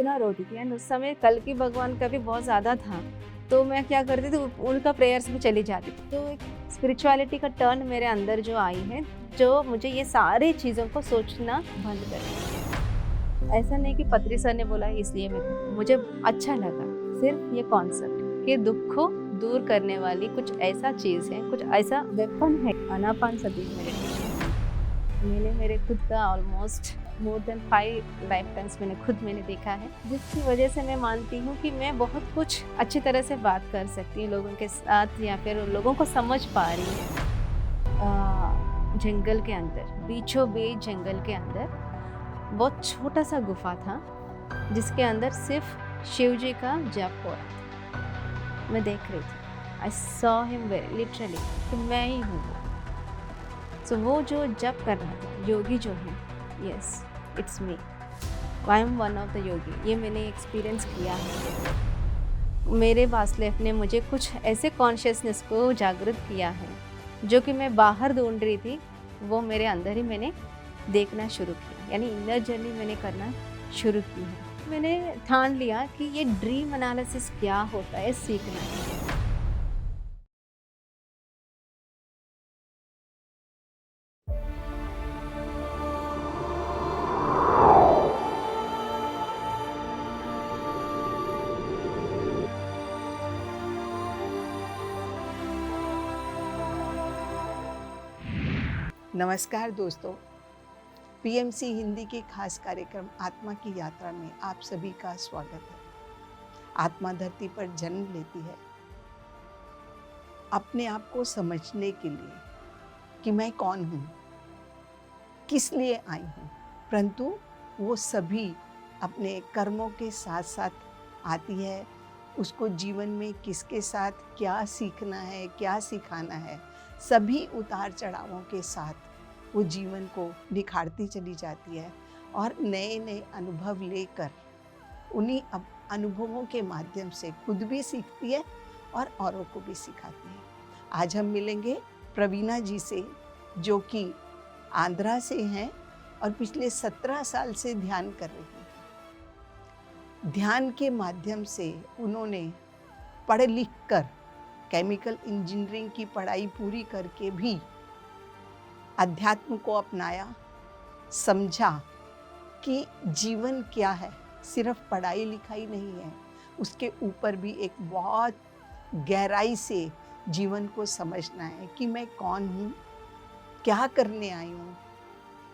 इतना रोती थी एंड उस समय कल की भगवान का भी बहुत ज़्यादा था, तो मैं क्या करती थी उनका प्रेयर्स में चली जाती थी। तो एक स्पिरिचुअलिटी का टर्न मेरे अंदर जो आई है, जो मुझे ये सारी चीज़ों को सोचना बंद कर दिया। ऐसा नहीं कि पत्री सर ने बोला इसलिए मुझे अच्छा लगा, सिर्फ ये कॉन्सेप्ट कि दुख को दूर करने वाली कुछ ऐसा चीज़ है, कुछ ऐसा वेपन है। आनापानसति मैंने मेरे खुद का almost more than 5 life times मैंने देखा है, जिसकी वजह से मैं मानती हूँ कि मैं बहुत कुछ अच्छी तरह से बात कर सकती हूँ लोगों के साथ या फिर लोगों को समझ पा रही हूँ। जंगल के अंदर, बीचों बीच जंगल के अंदर बहुत छोटा सा गुफा था, जिसके अंदर सिर्फ शिव जी का जप हो रहा था। मैं देख रही थी, I saw him very literally कि मैं ही हूँ वो। सो वो जो जप कर रहा था, योगी जो है, yes it's me, I am one of the योगी। ये मैंने एक्सपीरियंस किया है। मेरे वासलेफ ने मुझे कुछ ऐसे कॉन्शियसनेस को जागृत किया है जो कि मैं बाहर ढूंढ रही थी, वो मेरे अंदर ही मैंने देखना शुरू किया, यानी इनर जर्नी मैंने करना शुरू की है। मैंने ठान लिया कि ये ड्रीम एनालिसिस क्या होता है सीखना है। नमस्कार दोस्तों, पीएमसी हिंदी के खास कार्यक्रम आत्मा की यात्रा में आप सभी का स्वागत है। आत्मा धरती पर जन्म लेती है अपने आप को समझने के लिए कि मैं कौन हूँ, किस लिए आई हूँ, परंतु वो सभी अपने कर्मों के साथ साथ आती है। उसको जीवन में किसके साथ क्या सीखना है, क्या सिखाना है, सभी उतार चढ़ावों के साथ वो जीवन को निखारती चली जाती है और नए नए अनुभव लेकर उन्हीं अनुभवों के माध्यम से खुद भी सीखती है और औरों को भी सिखाती है। आज हम मिलेंगे प्रवीणा जी से, जो कि आंध्रा से हैं और पिछले 17 साल से ध्यान कर रही हैं। ध्यान के माध्यम से उन्होंने पढ़ लिख कर केमिकल इंजीनियरिंग की पढ़ाई पूरी करके भी अध्यात्म को अपनाया, समझा कि जीवन क्या है, सिर्फ पढ़ाई लिखाई नहीं है, उसके ऊपर भी एक बहुत गहराई से जीवन को समझना है कि मैं कौन हूँ, क्या करने आई हूँ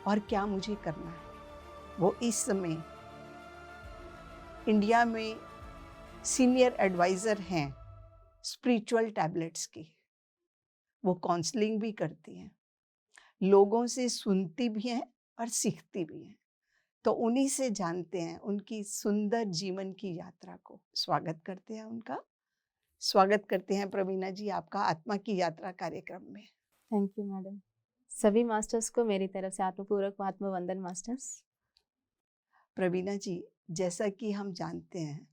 और क्या मुझे करना है। वो इस समय इंडिया में सीनियर एडवाइज़र हैं स्पिरिचुअल टैबलेट्स की। वो काउंसलिंग भी करती हैं, लोगों से सुनती भी हैं और सीखती भी हैं। तो उन्हीं से जानते हैं उनकी सुंदर जीवन की यात्रा को। स्वागत करते हैं उनका। स्वागत करते हैं प्रवीणा जी आपका आत्मा की यात्रा कार्यक्रम में। Thank you madam. सभी मास्टर्स को मेरी तरफ से आत्मपूर्वक आत्मवंदन मास्टर्स। प्रवीणा जी, जैसा कि हम जानते हैं,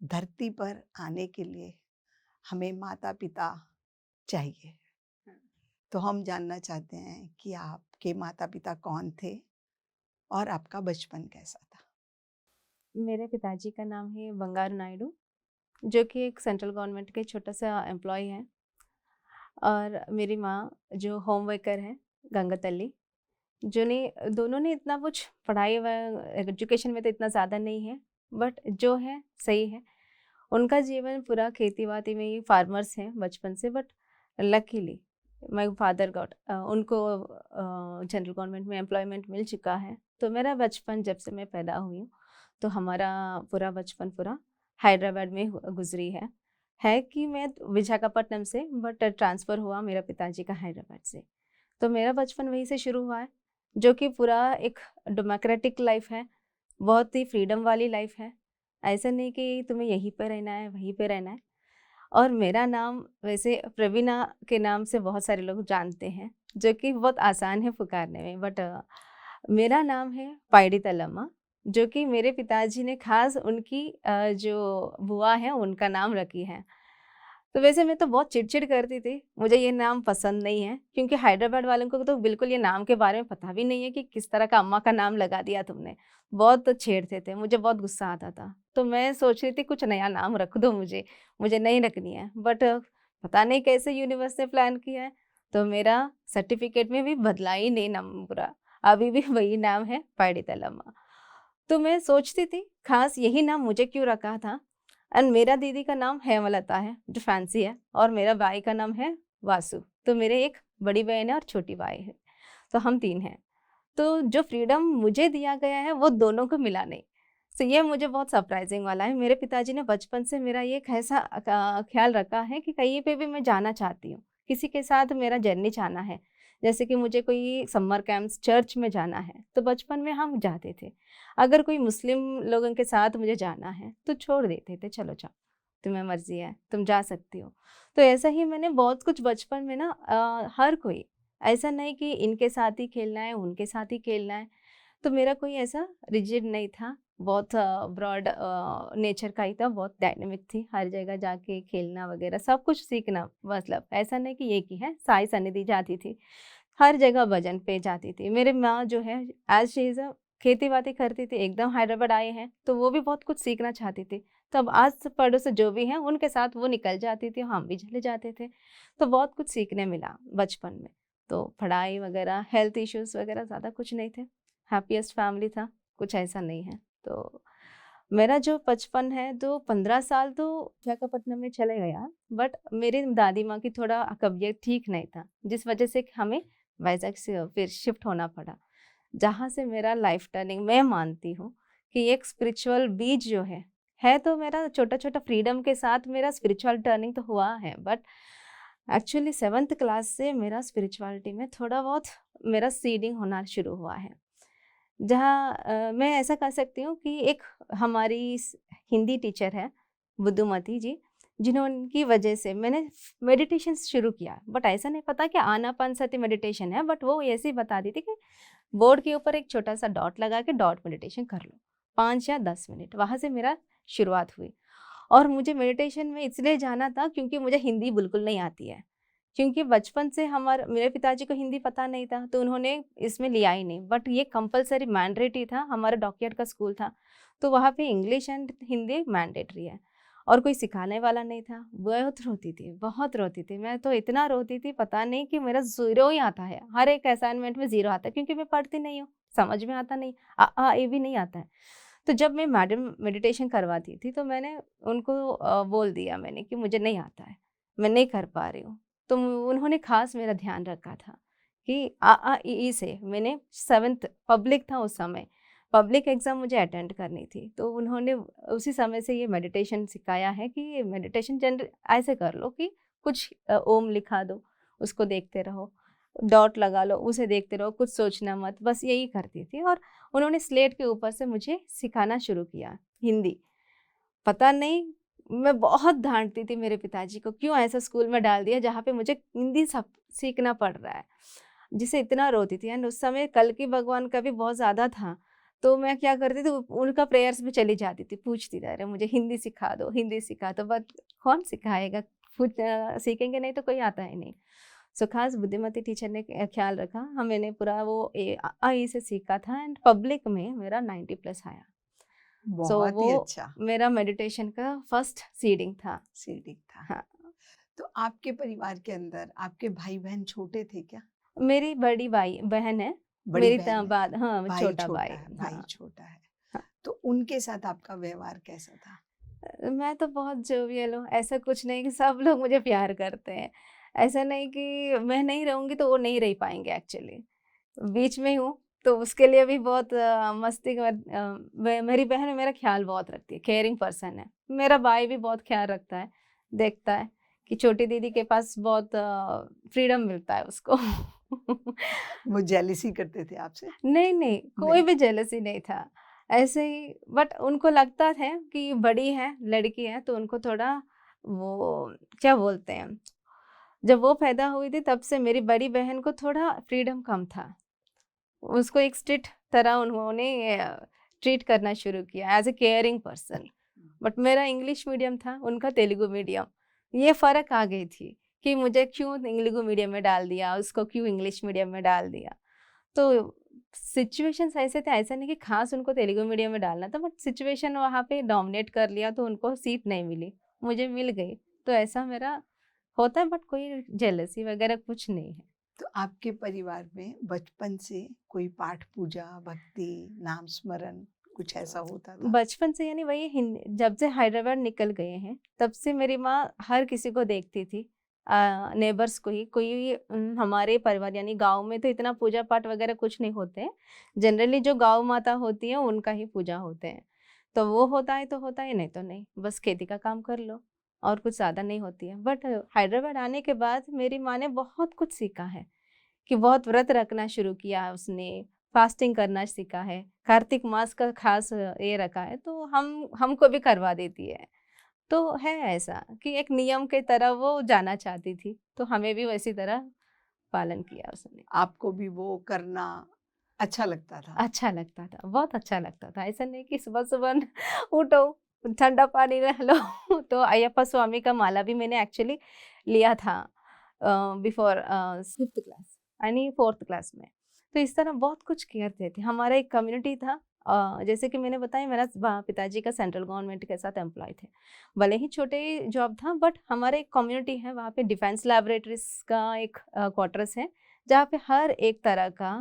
धरती पर आने के लिए हमें माता पिता चाहिए। तो हम जानना चाहते हैं कि आपके माता पिता कौन थे और आपका बचपन कैसा था। मेरे पिताजी का नाम है बंगारू नायडू, जो कि एक सेंट्रल गवर्नमेंट के छोटा सा एम्प्लॉय है, और मेरी माँ जो होम वर्कर है गंगा तल्ली, जो ने दोनों ने इतना कुछ पढ़ाई व एजुकेशन में तो इतना ज़्यादा नहीं है, बट जो है सही है। उनका जीवन पूरा खेती बाड़ी में ही, फार्मर्स हैं बचपन से, but luckily my father got उनको जनरल गवर्नमेंट में एम्प्लॉयमेंट मिल चुका है। तो मेरा बचपन, जब से मैं पैदा हुई हूँ, तो हमारा पूरा बचपन पूरा हैदराबाद में गुजरी है कि मैं विशाखापट्टनम से, बट ट्रांसफ़र हुआ मेरा पिताजी का हैदराबाद से। तो मेरा बचपन वहीं से शुरू हुआ है, जो कि पूरा एक डेमोक्रेटिक लाइफ है, बहुत ही फ्रीडम वाली लाइफ है। ऐसा नहीं कि तुम्हें यहीं पे रहना है, वहीं पे रहना है। और मेरा नाम वैसे प्रवीणा के नाम से बहुत सारे लोग जानते हैं, जो कि बहुत आसान है पुकारने में, बट मेरा नाम है पायड़ी तलम्मा, जो कि मेरे पिताजी ने खास उनकी जो बुआ है उनका नाम रखी है। तो वैसे मैं तो बहुत चिड़चिड़ करती थी, मुझे ये नाम पसंद नहीं है, क्योंकि हैदराबाद वालों को तो बिल्कुल ये नाम के बारे में पता भी नहीं है कि किस तरह का अम्मा का नाम लगा दिया तुमने। बहुत छेड़ते थे, मुझे बहुत गुस्सा आता था। तो मैं सोच रही थी कुछ नया नाम रख दो मुझे नहीं रखनी है। बट पता नहीं कैसे यूनिवर्स ने प्लान किया है, तो मेरा सर्टिफिकेट में भी बदला ही नहीं नाम पूरा, अभी भी वही नाम है पाइडितलम्मा। तो मैं सोचती थी खास यही नाम मुझे क्यों रखा था। एंड मेरा दीदी का नाम हेमलता है जो फैंसी है, और मेरा भाई का नाम है वासु। तो मेरे एक बड़ी बहन है और छोटी भाई है, तो हम 3 हैं। तो जो फ्रीडम मुझे दिया गया है वो दोनों को मिला नहीं। तो ये मुझे बहुत सरप्राइजिंग वाला है। मेरे पिताजी ने बचपन से मेरा ये एक ऐसा ख्याल रखा है कि कहीं पे भी मैं जाना चाहती हूँ, किसी के साथ मेरा जर्नी जाना है, जैसे कि मुझे कोई समर कैंप्स चर्च में जाना है तो बचपन में हम जाते थे। अगर कोई मुस्लिम लोगों के साथ मुझे जाना है तो छोड़ देते थे, चलो जाओ, तुम्हें मर्जी है, तुम जा सकती हो। तो ऐसा ही मैंने बहुत कुछ बचपन में ना हर कोई, ऐसा नहीं कि इनके साथ ही खेलना है, उनके साथ ही खेलना है। तो मेरा कोई ऐसा रिजिड नहीं था, बहुत ब्रॉड नेचर का ही था, बहुत डायनेमिक थी, हर जगह जाके खेलना वगैरह सब कुछ सीखना। मतलब ऐसा नहीं कि एक ही है, साई सन्निधि जाती थी, हर जगह भजन पे जाती थी। मेरी माँ जो है एज शी इज़ खेती बाती करती थी, एकदम हैदराबाद आए हैं तो वो भी बहुत कुछ सीखना चाहती थी। तब आस पड़ोस से जो भी हैं उनके साथ वो निकल जाती थी, हम भी चले जाते थे। तो बहुत कुछ सीखने मिला बचपन में। तो पढ़ाई वगैरह, हेल्थ इश्यूज़ वगैरह ज़्यादा कुछ नहीं थे। हैप्पीएस्ट फैमिली था, कुछ ऐसा नहीं है। तो मेरा जो बचपन है तो 15 साल तो विशाखापट्टनम में चले गया, बट मेरी दादी माँ की थोड़ा तबीयत ठीक नहीं था, जिस वजह से हमें वाइज़ाग से फिर शिफ्ट होना पड़ा। जहाँ से मेरा लाइफ टर्निंग मैं मानती हूँ कि एक स्पिरिचुअल बीज जो है तो मेरा छोटा-छोटा फ्रीडम के साथ मेरा स्पिरिचुअल टर्निंग तो हुआ है, बट एक्चुअली 7th क्लास से मेरा स्पिरिचुअलिटी में थोड़ा बहुत मेरा सीडिंग होना शुरू हुआ है। जहाँ मैं ऐसा कह सकती हूँ कि एक हमारी हिंदी टीचर है बुद्धूमती जी, जिन्होंने वजह से मैंने मेडिटेशन शुरू किया। बट ऐसा नहीं पता कि आनापानसति मेडिटेशन है, बट वो ऐसे ही बता दी थी कि बोर्ड के ऊपर एक छोटा सा डॉट लगा के डॉट मेडिटेशन कर लो 5 या 10 मिनट। वहाँ से मेरा शुरुआत हुई। और मुझे मेडिटेशन में इसलिए जाना था क्योंकि मुझे हिंदी बिल्कुल नहीं आती है, क्योंकि बचपन से मेरे पिताजी को हिंदी पता नहीं था तो उन्होंने इसमें लिया ही नहीं। बट ये कंपलसरी मैंडेटरी था, हमारा डॉकयार्ड का स्कूल था, तो वहाँ पे इंग्लिश एंड हिंदी मैंडेटरी है और कोई सिखाने वाला नहीं था। बहुत रोती थी। मैं तो इतना रोती थी, पता नहीं कि मेरा 0 ही आता है, हर एक असाइनमेंट में 0 आता है, क्योंकि मैं पढ़ती नहीं हूँ, समझ में आता नहीं, ये भी नहीं आता है। तो जब मैं मैडम मेडिटेशन करवाती थी तो मैंने उनको बोल दिया मैंने कि मुझे नहीं आता है, मैं नहीं कर पा रही हूँ। तो उन्होंने खास मेरा ध्यान रखा था कि ई से मैंने 7th पब्लिक था उस समय, पब्लिक एग्ज़ाम मुझे अटेंड करनी थी, तो उन्होंने उसी समय से ये मेडिटेशन सिखाया है कि मेडिटेशन ऐसे कर लो कि कुछ ओम लिखा दो, उसको देखते रहो, डॉट लगा लो, उसे देखते रहो, कुछ सोचना मत, बस यही करती थी। और उन्होंने स्लेट के ऊपर से मुझे सिखाना शुरू किया हिंदी। पता नहीं, मैं बहुत डाँटती थी मेरे पिताजी को, क्यों ऐसा स्कूल में डाल दिया जहाँ पे मुझे हिंदी सब सीखना पड़ रहा है, जिससे इतना रोती थी। एंड उस समय कल्कि भगवान का भी बहुत ज़्यादा था, तो मैं क्या करती थी उनका प्रेयर्स में चली जाती थी, पूछती थी, अरे मुझे हिंदी सिखा दो, हिंदी सिखा दो, बट कौन सिखाएगा? खुद सीखेंगे नहीं तो कोई आता ही नहीं। सो खास बुद्धिमती टीचर ने ख्याल रखा, मैंने पूरा वो ई से सीखा था एंड पब्लिक में मेरा 90+ आया। सो बहुत वो ही अच्छा मेरा मेडिटेशन का फर्स्ट सीडिंग था। सीढ़ी था। हाँ, तो आपके परिवार के अंदर आपके भाई-बहन छोटे थे क्या? मेरी बड़ी बहन है, बड़ी मेरी बहन है, बाद हाँ, भाई छोटा छोटा भाई। है, भाई हाँ, छोटा है। हाँ। तो उनके साथ आपका व्यवहार कैसा था? मैं तो बहुत जोवियल हूँ, ऐसा कुछ नहीं कि सब लोग मुझे प्यार करते हैं। ऐसा नहीं कि मैं नहीं रहूँगी तो वो नहीं रह पाएँगे एक्चुअली। बीच में हूँ, तो उसके लिए भी बहुत मस्ती मेरी बहन मेरा ख़्याल बहुत रखती है, केयरिंग पर्सन है। मेरा भाई भी बहुत ख़्याल रखता है, देखता है कि छोटी दीदी के पास बहुत फ्रीडम मिलता है उसको। वो जेलसी करते थे आपसे? नहीं, नहीं, कोई नहीं। भी जेलसी नहीं था। ऐसे ही, बट उनको लगता है कि बड़ी है, लड़की है, तो उनको थोड़ा वो क्या बोलते हैं, जब वो पैदा हुई थी तब से मेरी बड़ी बहन को थोड़ा फ्रीडम कम था। उसको एक स्ट्रिक्ट तरह उन्होंने ट्रीट करना शुरू किया as a caring person. But मेरा इंग्लिश मीडियम था, उनका तेलुगु मीडियम। ये फ़र्क आ गई थी कि मुझे क्यों तेलुगु मीडियम में डाल दिया, उसको क्यों इंग्लिश मीडियम में डाल दिया। तो सिचुएशंस ऐसे थे, ऐसा नहीं कि ख़ास उनको तेलुगु मीडियम में डालना था, बट सिचुएशन वहाँ पे डोमिनेट कर लिया तो उनको सीट नहीं मिली, मुझे मिल गई। तो ऐसा मेरा होता है, बट कोई जेलसी वगैरह कुछ नहीं है। तो आपके परिवार में बचपन से कोई पाठ पूजा, भक्ति, नाम स्मरण कुछ ऐसा होता था? बचपन से यानी वही हिंदी, जब से हैदराबाद निकल गए हैं तब से मेरी माँ हर किसी को देखती थी, नेबर्स को ही, कोई हमारे परिवार यानी गांव में तो इतना पूजा पाठ वगैरह कुछ नहीं होते हैं। जनरली जो गांव माता होती है उनका ही पूजा होते हैं, तो वो होता है तो होता है, नहीं तो नहीं, बस खेती का काम कर लो और कुछ ज़्यादा नहीं होती है। बट हैदराबाद आने के बाद मेरी माँ ने बहुत कुछ सीखा है, कि बहुत व्रत रखना शुरू किया उसने, फास्टिंग करना सीखा है, कार्तिक मास का खास ये रखा है, तो हमको भी करवा देती है। तो है ऐसा कि एक नियम के तरह वो जाना चाहती थी, तो हमें भी वैसी तरह पालन किया उसने। आपको भी वो करना अच्छा लगता था? अच्छा लगता था, बहुत अच्छा लगता था। ऐसा नहीं कि सुबह-सुबह उठो, ठंडा पानी रह लो। तो अय्यप्पा स्वामी का माला भी मैंने एक्चुअली लिया था बिफोर 5th क्लास यानी 4th क्लास में। तो इस तरह बहुत कुछ करते थे। हमारा एक कम्युनिटी था, जैसे कि मैंने बताया मेरा पिताजी का सेंट्रल गवर्नमेंट के साथ एम्प्लॉय थे। भले ही छोटे जॉब था, बट हमारे एक कम्युनिटी है, वहाँ पे डिफेंस लैबोरेटरीज़ का एक क्वार्टर्स है, जहाँ पे हर एक तरह का,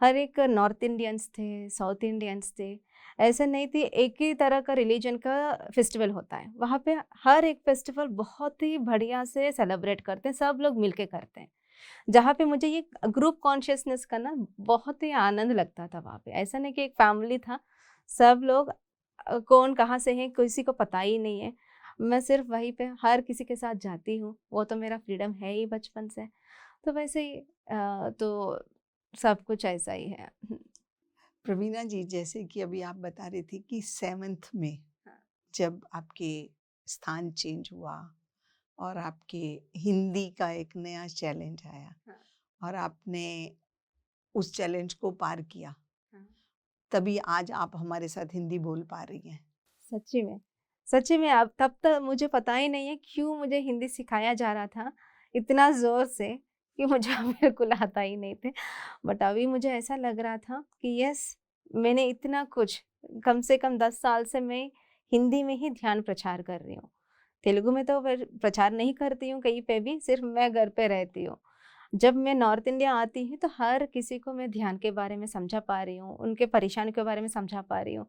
हर एक नॉर्थ इंडियंस थे, साउथ इंडियंस थे, ऐसा नहीं थी एक ही तरह का रिलीजन का फेस्टिवल होता है। वहाँ पे हर एक फेस्टिवल बहुत ही बढ़िया से सेलिब्रेट करते हैं, सब लोग मिलके करते हैं। जहाँ पे मुझे ये ग्रुप कॉन्शियसनेस का ना बहुत ही आनंद लगता था वहाँ पे। ऐसा नहीं कि एक फैमिली था, सब लोग कौन कहाँ से हैं किसी को पता ही नहीं है। मैं सिर्फ वहीं पे हर किसी के साथ जाती हूँ, वो तो मेरा फ्रीडम है ही बचपन से। तो वैसे ही तो सब कुछ ऐसा ही है। प्रवीणा जी, जैसे कि अभी आप बता रही थी कि 7th में हाँ। जब आपके स्थान चेंज हुआ और आपके हिंदी का एक नया चैलेंज आया हाँ। और आपने उस चैलेंज को पार किया, हाँ। तभी आज आप हमारे साथ हिंदी बोल पा रही हैं। सच्ची में, सच्ची में अब तब तक मुझे पता ही नहीं है क्यों मुझे हिंदी सिखाया जा रहा था इतना ज़ोर से कि मुझे बिल्कुल आता ही नहीं थे। बट अभी मुझे ऐसा लग रहा था कि यस, मैंने इतना कुछ, कम से कम 10 साल से मैं हिंदी में ही ध्यान प्रचार कर रही हूँ। तेलुगु में तो प्रचार नहीं करती हूँ कहीं पे भी, सिर्फ मैं घर पे रहती हूँ। जब मैं नॉर्थ इंडिया आती हूँ तो हर किसी को मैं ध्यान के बारे में समझा पा रही हूँ, उनके परेशानी के बारे में समझा पा रही हूँ।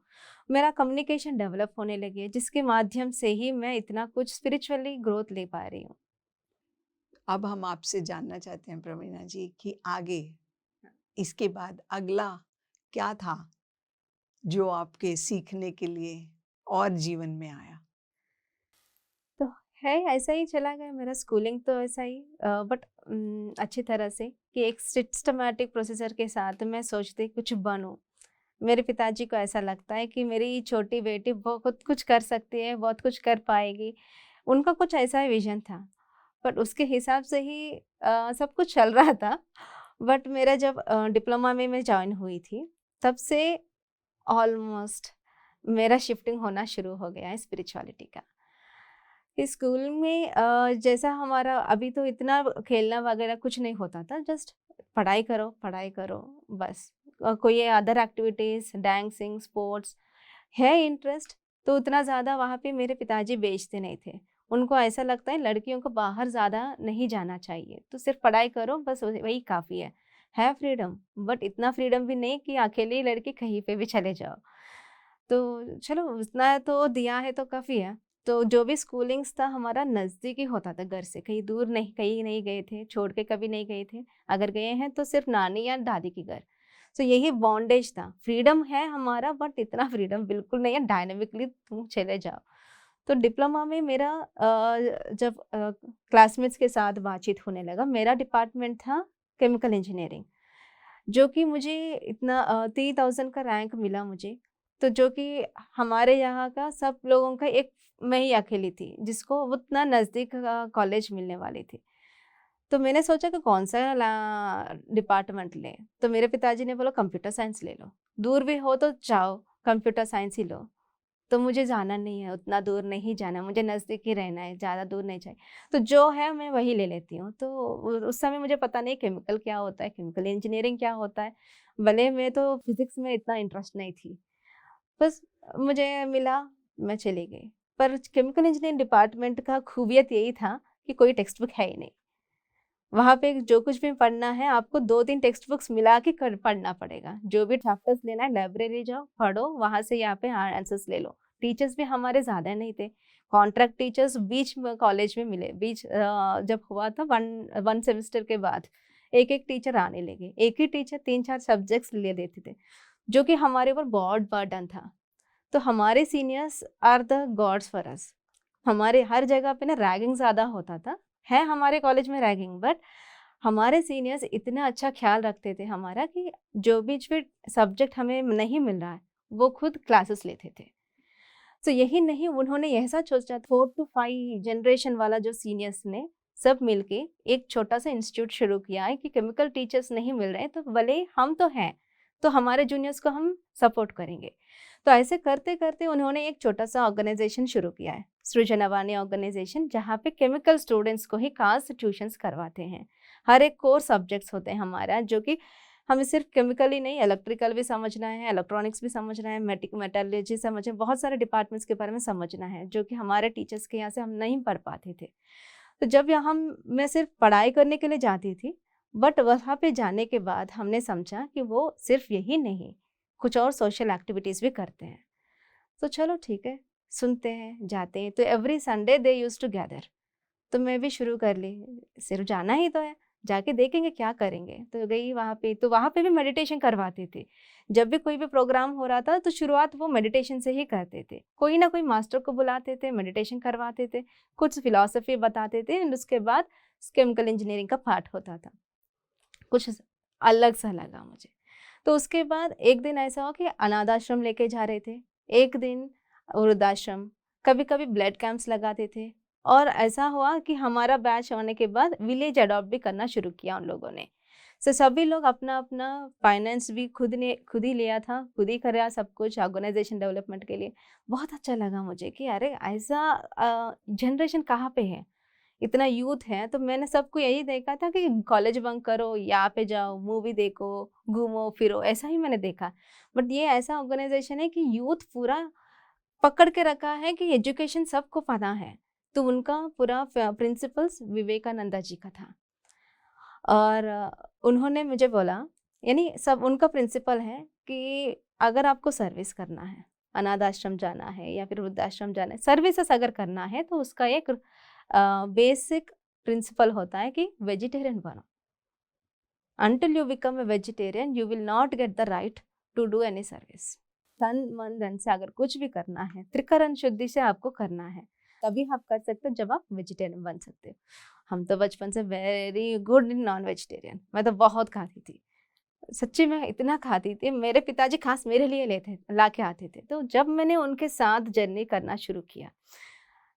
मेरा कम्युनिकेशन डेवलप होने लगी है, जिसके माध्यम से ही मैं इतना कुछ स्पिरिचुअली ग्रोथ ले पा रही हूँ। अब हम आपसे जानना चाहते हैं प्रवीणा जी कि आगे इसके बाद अगला क्या था जो आपके सीखने के लिए और जीवन में आया? तो है ऐसा ही चला गया मेरा स्कूलिंग तो ऐसा ही, बट अच्छी तरह से कि एक सिस्टमैटिक प्रोसीजर के साथ मैं सोचती कुछ बनूँ। मेरे पिताजी को ऐसा लगता है कि मेरी छोटी बेटी बहुत कुछ कर सकती है, बहुत कुछ कर पाएगी। उनका कुछ ऐसा ही विज़न था, बट उसके हिसाब से ही सब कुछ चल रहा था। बट मेरा जब डिप्लोमा में मैं जॉइन हुई थी, तब से ऑलमोस्ट मेरा शिफ्टिंग होना शुरू हो गया है स्पिरिचुअलिटी का। इस स्कूल में जैसा हमारा अभी तो इतना खेलना वगैरह कुछ नहीं होता था, जस्ट पढ़ाई करो बस। कोई अदर एक्टिविटीज़, डांसिंग, स्पोर्ट्स है इंटरेस्ट, तो उतना ज़्यादा वहाँ पे मेरे पिताजी भेजते नहीं थे। उनको ऐसा लगता है लड़कियों को बाहर ज़्यादा नहीं जाना चाहिए, तो सिर्फ पढ़ाई करो बस वही काफ़ी है फ्रीडम, बट इतना फ्रीडम भी नहीं कि अकेली लड़की कहीं पे भी चले जाओ। तो चलो उतना तो दिया है तो काफ़ी है। तो जो भी स्कूलिंग्स था हमारा नज़दीक ही होता था घर से, कहीं दूर नहीं, कहीं नहीं गए थे, छोड़ के कभी नहीं गए थे। अगर गए हैं तो सिर्फ नानी या दादी के घर। सो यही बॉन्डेज था। फ्रीडम है हमारा, बट इतना फ्रीडम बिल्कुल नहीं है, डायनामिकली तुम चले जाओ। तो डिप्लोमा में मेरा जब क्लासमेट्स के साथ बातचीत होने लगा, मेरा डिपार्टमेंट था केमिकल इंजीनियरिंग, जो कि मुझे इतना 3000 का रैंक मिला मुझे। तो जो कि हमारे यहाँ का सब लोगों का एक, मैं ही अकेली थी जिसको उतना नज़दीक कॉलेज मिलने वाली थी। तो मैंने सोचा कि कौन-सा डिपार्टमेंट लें, तो मेरे पिताजी ने बोला कंप्यूटर साइंस ले लो, दूर भी हो तो जाओ कंप्यूटर साइंस ही लो। तो मुझे जाना नहीं है, उतना दूर नहीं जाना, मुझे नज़दीक ही रहना है, ज़्यादा दूर नहीं चाहिए। तो जो है मैं वही ले लेती हूँ। तो उस समय मुझे पता नहीं केमिकल क्या होता है, केमिकल इंजीनियरिंग क्या होता है। भले मैं तो फिज़िक्स में इतना इंटरेस्ट नहीं थी। बस मुझे मिला, मैं चली गई। पर केमिकल इंजीनियरिंग डिपार्टमेंट का खूबियत यही था कि कोई टेक्स्ट बुक है ही नहीं। वहाँ पे जो कुछ भी पढ़ना है आपको 2-3 टेक्स्ट बुक्स मिला के कर पढ़ना पड़ेगा। जो भी चैप्टर्स लेना है लाइब्रेरी जाओ, पढ़ो, वहाँ से यहाँ पे आंसर्स ले लो। टीचर्स भी हमारे ज़्यादा नहीं थे। कॉन्ट्रैक्ट टीचर्स बीच में कॉलेज में मिले। जब हुआ था 1 सेमेस्टर के बाद एक-एक टीचर आने लगे। एक ही टीचर 3-4 सब्जेक्ट्स ले देते थे, जो कि हमारे ऊपर बहुत बर्डन था। तो हमारे seniors are the gods for us. हमारे हर जगह पे ना रैगिंग ज़्यादा होता था। है हमारे कॉलेज में रैगिंग, बट हमारे सीनियर्स इतना अच्छा ख्याल रखते थे हमारा कि जो भी सब्जेक्ट हमें नहीं मिल रहा है, वो खुद क्लासेस लेते थे। तो यही नहीं, उन्होंने ऐसा सोचा 4 to 5 जनरेशन वाला जो सीनियर्स ने सब मिलके एक छोटा-सा इंस्टीट्यूट शुरू किया है कि केमिकल टीचर्स नहीं मिल रहे हैं, तो भले हम तो हैं, तो हमारे जूनियर्स को हम सपोर्ट करेंगे। तो ऐसे करते-करते उन्होंने एक छोटा-सा ऑर्गेनाइज़ेशन शुरू किया है, सृजनवानी ऑर्गेनाइज़ेशन, जहाँ पे केमिकल स्टूडेंट्स को ही खास ट्यूशन्स करवाते हैं। हर एक कोर सब्जेक्ट्स होते हैं हमारा, जो कि हमें सिर्फ केमिकल ही नहीं, इलेक्ट्रिकल भी समझना है, इलेक्ट्रॉनिक्स भी समझना है, मेटलर्जी समझना है, बहुत सारे डिपार्टमेंट्स के बारे में समझना है, जो कि हमारे टीचर्स के यहाँ से हम नहीं पढ़ पाते थे। तो जब यहाँ मैं सिर्फ पढ़ाई करने के लिए जाती थी, बट वहाँ पे जाने के बाद हमने समझा कि वो सिर्फ यही नहीं, कुछ और सोशल एक्टिविटीज़ भी करते हैं। तो चलो ठीक है, सुनते हैं, जाते हैं। तो every Sunday they used to gather. तो मैं भी शुरू कर ली, सिर्फ जाना ही तो है, जाके देखेंगे क्या करेंगे। तो गई वहाँ पे, तो वहाँ पे भी मेडिटेशन करवाते थे। जब भी कोई भी प्रोग्राम हो रहा था तो शुरुआत वो मेडिटेशन से ही करते थे। कोई ना कोई मास्टर को बुलाते थे, मेडिटेशन करवाते थे, कुछ फिलॉसफी बताते थे, एंड उसके बाद केमिकल इंजीनियरिंग का पार्ट होता था। कुछ अलग सा लगा मुझे। तो उसके बाद एक दिन ऐसा हुआ कि अनाथ आश्रम लेके जा रहे थे, एक दिन वृद्धाश्रम, कभी-कभी ब्लड कैंप्स लगाते थे। और ऐसा हुआ कि हमारा बैच होने के बाद विलेज अडॉप्ट भी करना शुरू किया उन लोगों ने। सभी लोग अपना-अपना फाइनेंस भी खुद ही लिया था, खुद ही करा सब कुछ ऑर्गेनाइजेशन डेवलपमेंट के लिए। बहुत अच्छा लगा मुझे कि अरे ऐसा जनरेशन कहाँ पे है? इतना यूथ है। तो मैंने सबको यही देखा था कि कॉलेज बंक करो, यहाँ पे जाओ, मूवी देखो, घूमो फिरो, ऐसा ही मैंने देखा। बट ये ऐसा ऑर्गेनाइजेशन है कि यूथ पूरा पकड़ के रखा है कि एजुकेशन सबको पता है। तो उनका पूरा प्रिंसिपल्स विवेकानंदा जी का था। और उन्होंने मुझे बोला, यानी सब उनका प्रिंसिपल है कि अगर आपको सर्विस करना है, अनाथ आश्रम जाना है या फिर वृद्धाश्रम जाना है, सर्विसेस अगर करना है, तो उसका एक बेसिक प्रिंसिपल होता है कि वेजिटेरियन बनो। Until you become a vegetarian, you will not get the right to do any service. तन मन धन से अगर कुछ भी करना है, त्रिकरण शुद्धि से आपको करना है, तभी आप कर सकते हो जब आप वेजिटेरियन बन सकते हो। हम तो बचपन से वेरी गुड नॉन वेजिटेरियन, मैं तो बहुत खाती थी। सच्ची में इतना खाती थी, मेरे पिताजी खास मेरे लिए लेते ला के आते थे। तो जब मैंने उनके साथ जर्नी करना शुरू किया,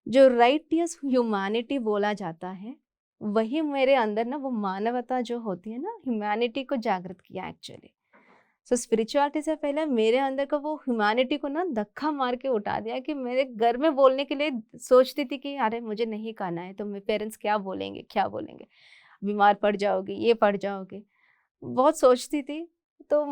जो राइटियस ह्यूमैनिटी बोला जाता है, वही मेरे अंदर ना वो मानवता जो होती है ना, ह्यूमैनिटी को जागृत किया एक्चुअली। सो स्पिरिचुअलिटी से पहले मेरे अंदर का वो ह्यूमैनिटी को ना धक्का मार के उठा दिया कि मेरे घर में बोलने के लिए सोचती थी कि अरे मुझे नहीं खाना है, तो मेरे पेरेंट्स क्या बोलेंगे, क्या बोलेंगे, बीमार पड़ जाओगी, ये पड़ जाओगे, बहुत सोचती थी। तो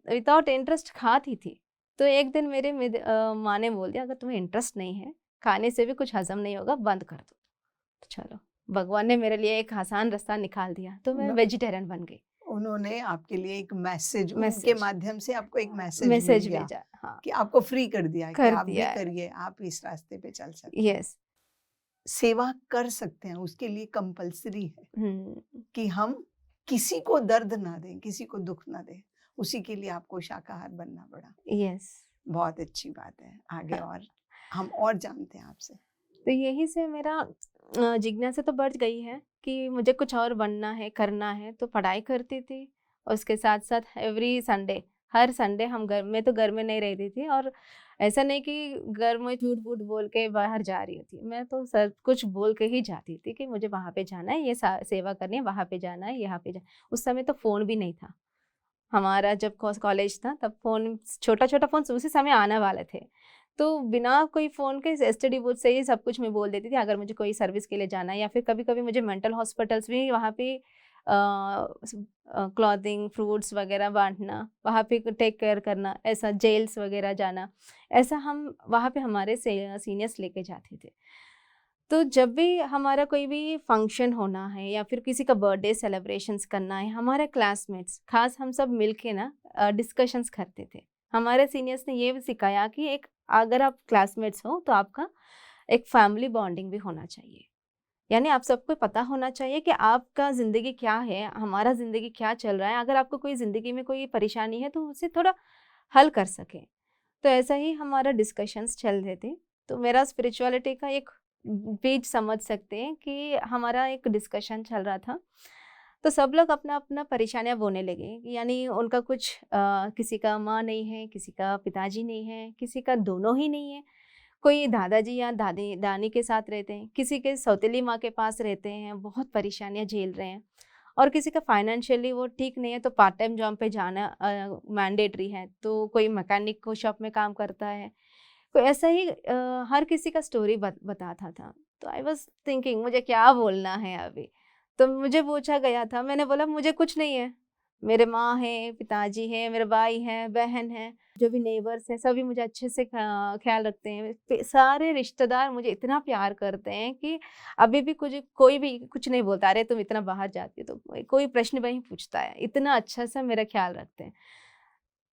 विदाउट इंटरेस्ट खाती थी। तो एक दिन मेरे माँ ने बोल दिया, अगर तुम्हें इंटरेस्ट नहीं है, खाने से भी कुछ हजम नहीं होगा, बंद कर दो। तो चलो, भगवान ने मेरे लिए एक आसान रास्ता निकाल दिया, तो मैं वेजिटेरियन बन गई। उन्होंने आपके लिए एक मैसेज, उनके मैसेज माध्यम से आपको एक मैसेज मैसेज मिल गया भेजा, हाँ, कि आपको फ्री कर दिया कि कर आप भी दिया है। करिए, आप इस रास्ते पे चल सकते हैं। यस। सेवा कर सकते हैं, उसके लिए कंपल्सरी है हुँ, कि हम किसी को दर्द ना दें, किसी को दुख ना दें। उसी के लिए आपको शाकाहार बनना पड़ा। यस। बहुत अच्छी बात है। आगे हाँ, और हम और जानते हैं आपसे। तो यही से मेरा जिज्ञासा तो बढ़ गई है कि मुझे कुछ और बनना है, करना है, तो पढ़ाई करती थी। और उसके साथ-साथ एवरी संडे, हर संडे हम घर में, तो घर में नहीं रहती थी, और ऐसा नहीं कि घर में झूठ-वूठ बोल के बाहर जा रही थी। मैं तो सब कुछ बोल के ही जाती थी कि मुझे वहाँ पे जाना है, ये सेवा करनी है, वहाँ पे जाना है, यहाँ पे उस समय तो फ़ोन भी नहीं था। हमारा जब कॉलेज था तब फ़ोन, छोटा-छोटा फ़ोन उसी समय आने वाले थे। तो बिना कोई फ़ोन के एसटीडी बूथ से ही सब कुछ मैं बोल देती थी, अगर मुझे कोई सर्विस के लिए जाना है, या फिर कभी-कभी मुझे मेंटल हॉस्पिटल्स भी वहाँ पे क्लॉथिंग, फ्रूट्स वगैरह बाँटना, वहाँ पे टेक केयर करना, ऐसा जेल्स वगैरह जाना, ऐसा हम वहाँ पे हमारे सीनियर्स लेके जाते थे। तो जब भी हमारा कोई भी फंक्शन होना है या फिर किसी का बर्थडे सेलिब्रेशंस करना है, हमारे क्लासमेट्स खास हम सब मिलके ना डिस्कशंस करते थे। हमारे सीनियर्स ने ये भी सिखाया कि एक अगर आप क्लासमेट्स हो तो आपका एक फैमिली बॉन्डिंग भी होना चाहिए। यानी आप सबको पता होना चाहिए कि आपका ज़िंदगी क्या है, हमारा ज़िंदगी क्या चल रहा है। अगर आपको कोई ज़िंदगी में कोई परेशानी है तो उसे थोड़ा हल कर सकें। तो ऐसा ही हमारा डिस्कशंस चल रहे थे। तो मेरा स्पिरिचुअलिटी का एक बीज समझ सकते हैं कि हमारा एक डिस्कशन चल रहा था। तो सब लोग अपना-अपना परेशानियाँ बोलने लगे। यानी उनका कुछ किसी का माँ नहीं है, किसी का पिताजी नहीं है, किसी का दोनों ही नहीं है। कोई दादाजी या दादी दानी के साथ रहते हैं, किसी के सौतेली माँ के पास रहते हैं, बहुत परेशानियाँ झेल रहे हैं, और किसी का फाइनेंशियली वो ठीक नहीं है तो पार्ट टाइम जॉब पे जाना मैंडेटरी है, तो कोई मैकेनिक को शॉप में काम करता है। कोई ऐसा ही हर किसी का स्टोरी बताता था। तो आई वाज़ थिंकिंग मुझे क्या बोलना है अभी? तो मुझे पूछा गया था, मैंने बोला मुझे कुछ नहीं है। मेरे माँ हैं, पिताजी हैं, मेरे भाई हैं, बहन हैं, जो भी नेबर्स हैं सभी मुझे अच्छे से ख़्याल रखते हैं। सारे रिश्तेदार मुझे इतना प्यार करते हैं कि अभी भी कुछ कोई भी कुछ नहीं बोलता, अरे तुम इतना बाहर जाती हो, तो कोई प्रश्न नहीं पूछता है। इतना अच्छा से मेरा ख़्याल रखते हैं।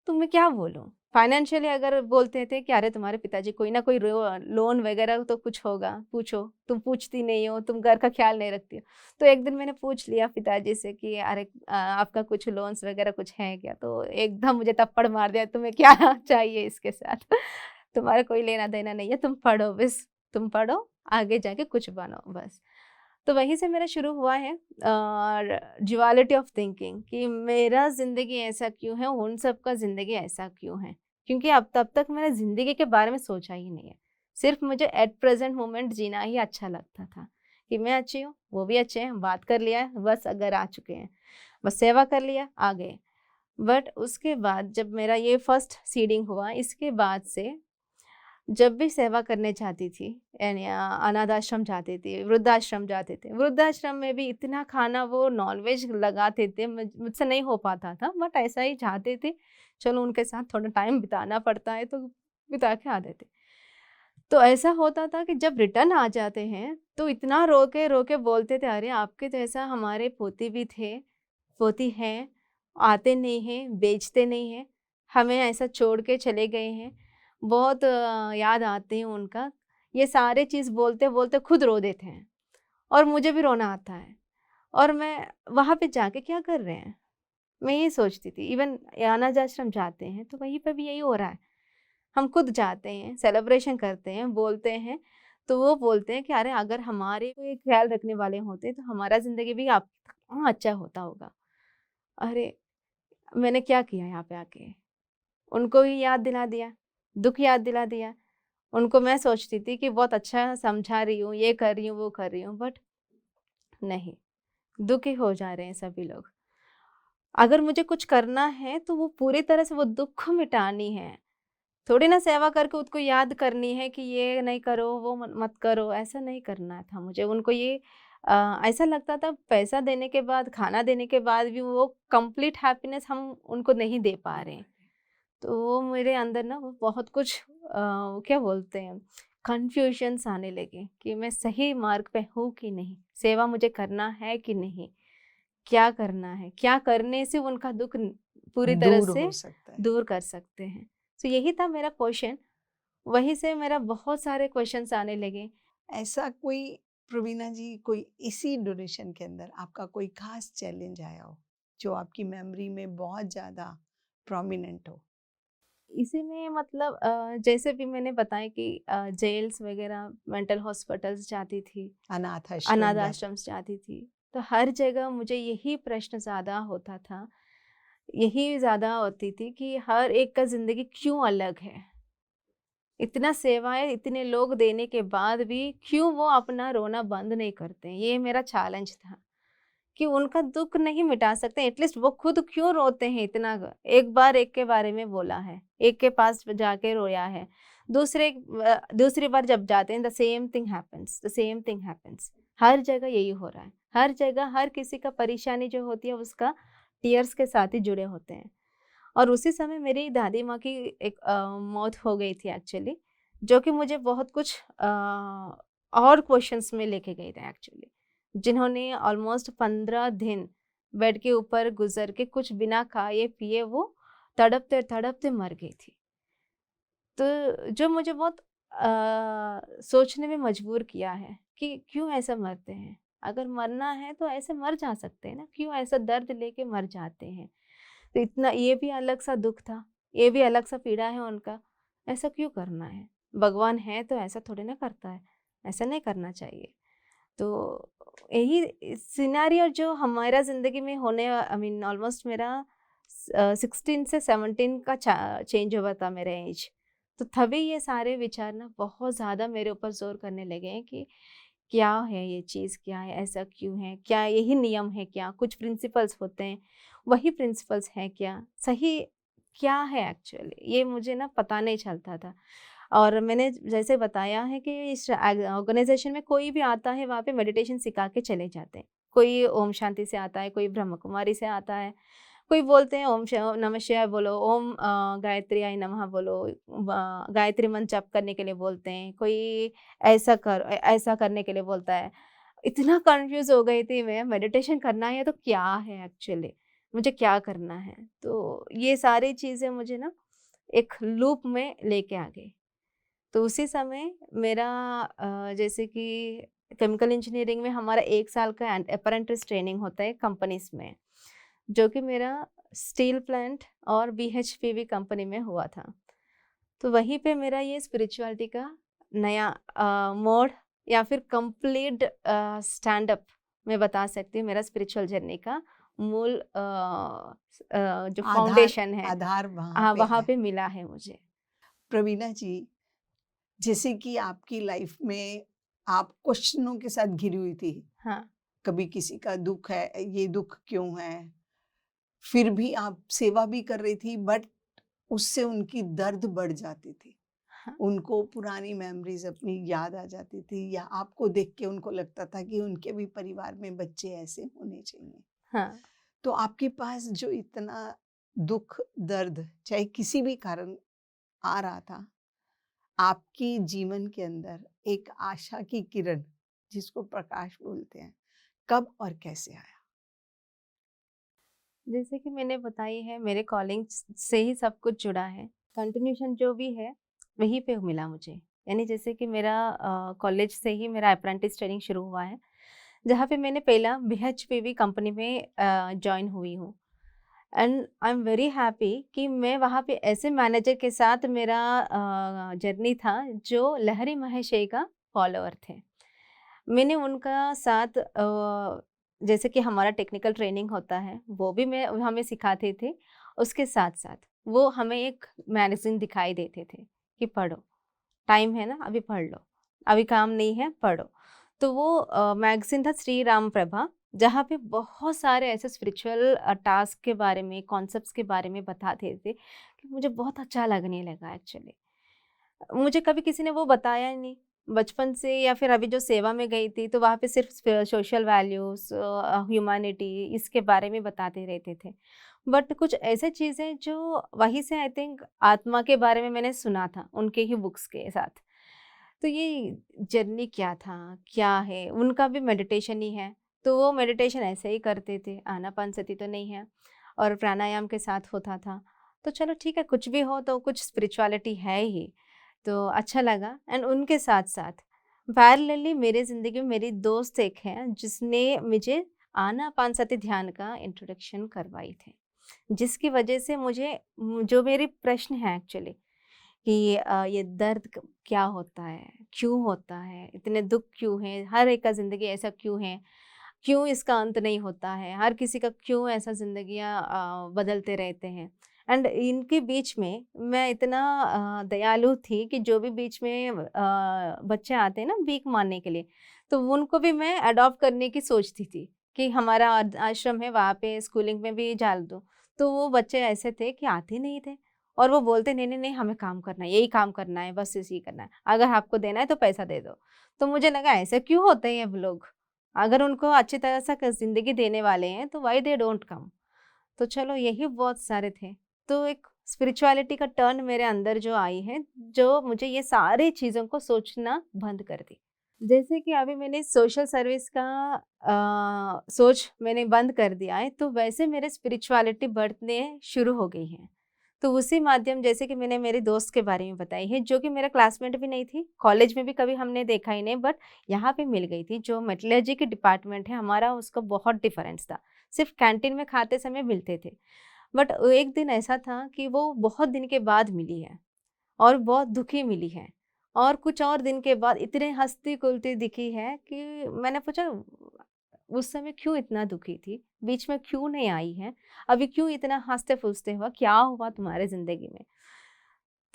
तो मैं क्या बोलूँ? फाइनेंशियली अगर बोलते थे कि अरे तुम्हारे पिताजी कोई ना कोई लोन वगैरह तो कुछ होगा, पूछो, तुम पूछती नहीं हो, तुम घर का ख़्याल नहीं रखती हो। तो एक दिन मैंने पूछ लिया पिताजी से कि अरे आपका कुछ लोन्स वगैरह कुछ है क्या? तो एकदम मुझे थप्पड़ मार दिया, तुम्हें क्या चाहिए इसके साथ? तुम्हारा कोई लेना-देना नहीं है, तुम पढ़ो बस, तुम पढ़ो, आगे जाके कुछ बनो बस। तो वहीं से मेरा शुरू हुआ है ड्युअलिटी ऑफ थिंकिंग कि मेरा ज़िंदगी ऐसा क्यों है, उन सब का ज़िंदगी ऐसा क्यों है? क्योंकि अब तब तक मैंने ज़िंदगी के बारे में सोचा ही नहीं है। सिर्फ़ मुझे एट प्रेज़ेंट मोमेंट जीना ही अच्छा लगता था कि मैं अच्छी हूँ, वो भी अच्छे हैं, बात कर लिया है, बस घर आ चुके हैं। बस सेवा कर लिया, आ गए। बट उसके बाद जब मेरा ये फर्स्ट सीडिंग हुआ, इसके बाद से जब भी सेवा करने जाती थी, यानी अनाथ आश्रम जाती थी, वृद्धाश्रम जाते थे। वृद्धाश्रम में भी इतना खाना वो नॉन-वेज लगाते थे, मुझसे नहीं हो पाता था, बट ऐसा ही चाहते थे, चलो उनके साथ थोड़ा टाइम बिताना पड़ता है, तो बिता के आते थे। तो ऐसा होता था कि जब रिटर्न आ जाते हैं, तो इतना रो के बोलते थे, "अरे! आपके जैसा हमारे पोती भी थे, पोती हैं, आते नहीं हैं, बेचते नहीं हैं, हमें ऐसा छोड़ के चले गए हैं। बहुत याद आते हैं उनका।" ये सारे चीज़ बोलते-बोलते खुद रो देते हैं और मुझे भी रोना आता है और मैं वहाँ पे जाके क्या कर रहे हैं? मैं ये सोचती थी। इवन अनाथ आश्रम जाते हैं, तो वहीं पे भी यही हो रहा है। हम खुद जाते हैं, सेलिब्रेशन करते हैं, बोलते हैं, तो वो बोलते हैं कि अरे अगर हमारे कोई ख़्याल रखने वाले होते, तो हमारा ज़िंदगी भी आप हाँ, अच्छा होता होगा। अरे! मैंने क्या किया यहाँ पे आके? उनको ही याद दिला दिया, दुःख याद दिला दिया। उनको मैं सोचती थी कि बहुत अच्छा समझा रही हूँ, ये कर रही हूँ, वो कर रही हूँ, बट नहीं, दुखी हो जा रहे हैं सभी लोग। अगर मुझे कुछ करना है, तो वो पूरी तरह से वो दुःख मिटानी है। थोड़ी ना सेवा करके उसको याद करनी है कि ये नहीं करो, वो मत करो, ऐसा नहीं करना था मुझे। उनको ये ऐसा लगता था पैसा देने के बाद, खाना देने के बाद भी वो कंप्लीट हैप्पीनेस हम उनको नहीं दे पा रहे हैं। तो वो मेरे अंदर ना वो बहुत कुछ क्या बोलते हैं कन्फ्यूजन्स आने लगे कि मैं सही मार्ग पे हूँ कि नहीं? सेवा मुझे करना है कि नहीं? क्या करना है? क्या करने से उनका दुःख पूरी तरह दूर से हो सकता है। दूर कर सकते हैं? तो यही था मेरा क्वेश्चन। वहीं से मेरा बहुत सारे क्वेश्चन्स आने लगे। ऐसा कोई प्रवीणा जी कोई इसी ड्यूरेशन के अंदर आपका कोई खास चैलेंज आया हो जो आपकी मेमोरी में बहुत ज़्यादा प्रोमिनेंट हो? इसी में मतलब जैसे भी मैंने बताया कि जेल्स वगैरह, मेंटल हॉस्पिटल्स जाती थी, अनाथ आश्रम अनाथ जाते। आश्रम्स जाती थी। तो हर जगह मुझे यही प्रश्न ज़्यादा होता था, यही ज़्यादा होती थी कि हर एक का ज़िंदगी क्यों अलग है? इतना सेवाएँ इतने लोग देने के बाद भी क्यों वो अपना रोना बंद नहीं करते? ये मेरा चैलेंज था कि उनका दुःख नहीं मिटा सकते, एटलीस्ट वो खुद क्यों रोते हैं इतना? एक बार एक के बारे में बोला है, एक के पास जाके रोया है, दूसरी बार जब जाते हैं, द सेम थिंग हैपेंस। हर जगह यही हो रहा है, हर जगह हर किसी का परेशानी जो होती है उसका टीयर्स के साथ ही जुड़े होते हैं। और उसी समय मेरी दादी माँ की एक मौत हो गई थी एक्चुअली, जो कि मुझे बहुत कुछ और क्वेश्चंस में लेके गई थी एक्चुअली, जिन्होंने ऑलमोस्ट 15 दिन बेड के ऊपर गुजर के कुछ बिना खाए पिए वो तड़पते तड़पते मर गई थी। तो जो मुझे बहुत सोचने में मजबूर किया है कि क्यों ऐसा मरते हैं, अगर मरना है तो ऐसे मर जा सकते हैं ना, क्यों ऐसा दर्द लेके मर जाते हैं। तो इतना ये भी अलग सा दुख था, ये भी अलग सा पीड़ा है उनका, ऐसा क्यों करना है। भगवान है तो ऐसा थोड़ी ना करता है, ऐसा नहीं करना चाहिए। तो यही सिनेरियो जो हमारा ज़िंदगी में होने, आई मीन ऑलमोस्ट मेरा 16 से 17 का चेंज हुआ था मेरा एज। तो तभी ये सारे विचार ना बहुत ज़्यादा मेरे ऊपर ज़ोर करने लगे हैं कि क्या है ये चीज़, क्या है, ऐसा क्यों है, क्या यही नियम है क्या, कुछ प्रिंसिपल्स होते हैं, वही प्रिंसिपल्स हैं क्या, सही क्या है एक्चुअली, ये मुझे ना पता नहीं चलता था। और मैंने जैसे बताया है कि इस ऑर्गेनाइजेशन में कोई भी आता है वहाँ पे मेडिटेशन सिखा के चले जाते हैं। कोई ओम शांति से आता है, कोई ब्रह्म कुमारी से आता है, कोई बोलते हैं ओम नमः शिवाय बोलो, ओम गायत्री आई नमः बोलो, गायत्री मंत्र जप करने के लिए बोलते हैं, कोई ऐसा करने के लिए बोलता है। इतना कंफ्यूज हो गई थी मैं, मेडिटेशन करना है तो क्या है एक्चुअली, मुझे क्या करना है। तो ये सारी चीज़ें मुझे ना एक लूप में लेके आ गई। तो उसी समय मेरा जैसे कि केमिकल इंजीनियरिंग में हमारा 1 साल का अप्रेंटिस ट्रेनिंग होता है कंपनीज़ में, जो कि मेरा स्टील प्लांट और बीएचपीवी कंपनी में हुआ था। तो वहीं पे मेरा ये स्पिरिचुअलिटी का नया मोड़ या फिर कंप्लीट स्टैंड-अप मैं बता सकती हूँ, मेरा स्पिरिचुअल जर्नी का मूल जो आधार फाउंडेशन है, आधार वहाँ हाँ, पे वहाँ है। पे मिला है मुझे। प्रवीणा जी, जैसे कि आपकी लाइफ में आप क्वेश्चनों के साथ घिरी हुई थी, हाँ, कभी किसी का दुख है, ये दुख क्यों है, फिर भी आप सेवा भी कर रही थी, बट उससे उनकी दर्द बढ़ जाती थी। हाँ, उनको पुरानी मेमोरीज अपनी याद आ जाती थी, या आपको देख के उनको लगता था कि उनके भी परिवार में बच्चे ऐसे होने चाहिए। हाँ। तो आपके पास जो इतना दुख, दर्द, चाहे किसी भी कारण आ रहा था, आपकी जीवन के अंदर एक आशा की किरण, जिसको प्रकाश बोलते हैं, कब और कैसे आया? जैसे कि मैंने बताई है, मेरे कॉलिंग से ही सब कुछ जुड़ा है। कंटिन्यूएशन जो भी है वहीं पे मिला मुझे। यानी जैसे कि मेरा कॉलेज से ही मेरा अप्रेंटिस ट्रेनिंग शुरू हुआ है, जहाँ पे मैंने पहला बीएचपीवी कंपनी में जॉइन हुई हूँ। And I am very happy कि मैं वहाँ पे ऐसे मैनेजर के साथ मेरा जर्नी था जो लहरी महेशय का फॉलोअर थे। मैंने उनका साथ जैसे कि हमारा टेक्निकल ट्रेनिंग होता है, वो भी मैं हमें सिखाते थे। उसके साथ-साथ वो हमें एक मैगज़ीन दिखाई देते थे कि पढ़ो, टाइम है ना, अभी पढ़ लो, अभी काम नहीं है, पढ़ो। तो वो मैगज़ीन था श्री राम प्रभा, जहाँ पे बहुत सारे ऐसे स्पिरिचुअल टास्क के बारे में, कॉन्सेप्ट्स के बारे में बताते थे कि मुझे बहुत अच्छा लगने लगा एक्चुअली। मुझे कभी किसी ने वो बताया ही नहीं। बचपन से या फिर अभी जो सेवा में गई थी, तो वहाँ पे सिर्फ़ सोशल वैल्यूज़ ह्यूमैनिटी इसके बारे में बताते रहते थे। बट कुछ ऐसे चीज़ें जो वहीं से आई थिंक आत्मा के बारे में मैंने सुना था, उनके ही बुक्स के साथ। तो ये जर्नी क्या था, क्या है? उनका भी मेडिटेशन ही है, तो वो मेडिटेशन ऐसे ही करते थे, आनापानसती तो नहीं है और प्राणायाम के साथ होता था। तो चलो ठीक है, कुछ भी हो तो कुछ स्पिरिचुअलिटी है ही। तो अच्छा लगा एंड उनके साथ-साथ पैरेलली मेरे ज़िंदगी में मेरी दोस्त एक है जिसने मुझे आनापानसती ध्यान का इंट्रोडक्शन करवाई थी। जिसकी वजह से मुझे जो मेरे प्रश्न हैं एक्चुअली कि ये दर्द क्या होता है, क्यों होता है, इतने दुख क्यों हैं, हर एक का ज़िंदगी ऐसा क्यों है, क्यों इसका अंत नहीं होता है, हर किसी का क्यों ऐसा ज़िंदगियाँ बदलते रहते हैं। एंड इनके बीच में मैं इतना दयालु थी कि जो भी बीच में बच्चे आते हैं ना भीख मांगने के लिए, तो उनको भी मैं अडॉप्ट करने की सोचती थी कि हमारा आश्रम है, वहाँ पे स्कूलिंग में भी डाल दूँ। तो वो बच्चे ऐसे थे कि आते नहीं थे और वो बोलते नहीं नहीं नहीं हमें काम करना है, यही काम करना है, बस इसी करना है, अगर आपको देना है तो पैसा दे दो। तो मुझे लगा ऐसे क्यों होते हैं ये लोग, अगर उनको अच्छी तरह से ज़िंदगी देने वाले हैं तो व्हाई दे डोंट कम। तो चलो यही बहुत सारे थे। तो एक स्पिरिचुअलिटी का टर्न मेरे अंदर जो आई है, जो मुझे ये सारी चीज़ों को सोचना बंद कर दी। जैसे कि अभी मैंने सोशल सर्विस का सोच मैंने बंद कर दिया है, तो वैसे मेरे स्पिरिचुअलिटी बढ़ने शुरू हो गई है। तो उसी माध्यम जैसे कि मैंने मेरे दोस्त के बारे में बताई है, जो कि मेरा क्लासमेट भी नहीं थी, कॉलेज में भी कभी हमने देखा ही नहीं, बट यहाँ पे मिल गई थी। जो मेटलर्जी की डिपार्टमेंट है हमारा, उसका बहुत डिफरेंस था। सिर्फ कैंटीन में खाते समय मिलते थे। बट एक दिन ऐसा था कि वो बहुत दिन के बाद मिली है और बहुत दुखी मिली है, और कुछ और दिन के बाद इतने हँसती-खुलती दिखी है कि मैंने पूछा उस समय क्यों इतना दुखी थी? बीच में क्यों नहीं आई है? अभी क्यों इतना हँसते-फुसते हुआ? क्या हुआ तुम्हारे ज़िंदगी में?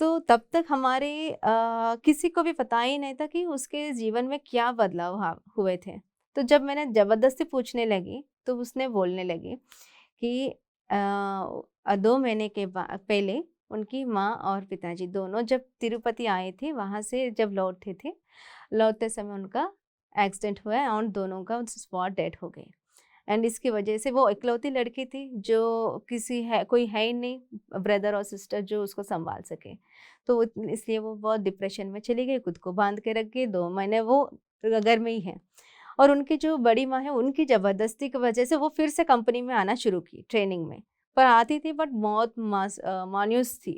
तो तब तक हमारे किसी को भी पता ही नहीं था कि उसके जीवन में क्या बदलाव हुए थे। तो जब मैंने ज़बरदस्ती पूछने लगी, तो उसने बोलने लगी कि 2 महीने के पहले उनकी माँ और पिताजी दोनों जब तिरुपति आए थे, वहाँ से जब लौटे थे, लौटते समय उनका एक्सीडेंट हुआ और दोनों का स्पॉट डेथ हो गई। एंड इसकी वजह से वो इकलौती लड़की थी जो कोई है ही नहीं ब्रदर और सिस्टर जो उसको संभाल सके। तो इसलिए वो बहुत डिप्रेशन में चली गई, खुद को बांध के रख गई। 2 महीने वो घर में ही है। और उनकी जो बड़ी माँ है, उनकी ज़बरदस्ती की वजह से वो फिर से कंपनी में आना शुरू की ट्रेनिंग में। पर आती थी बट बहुत मायूस थी।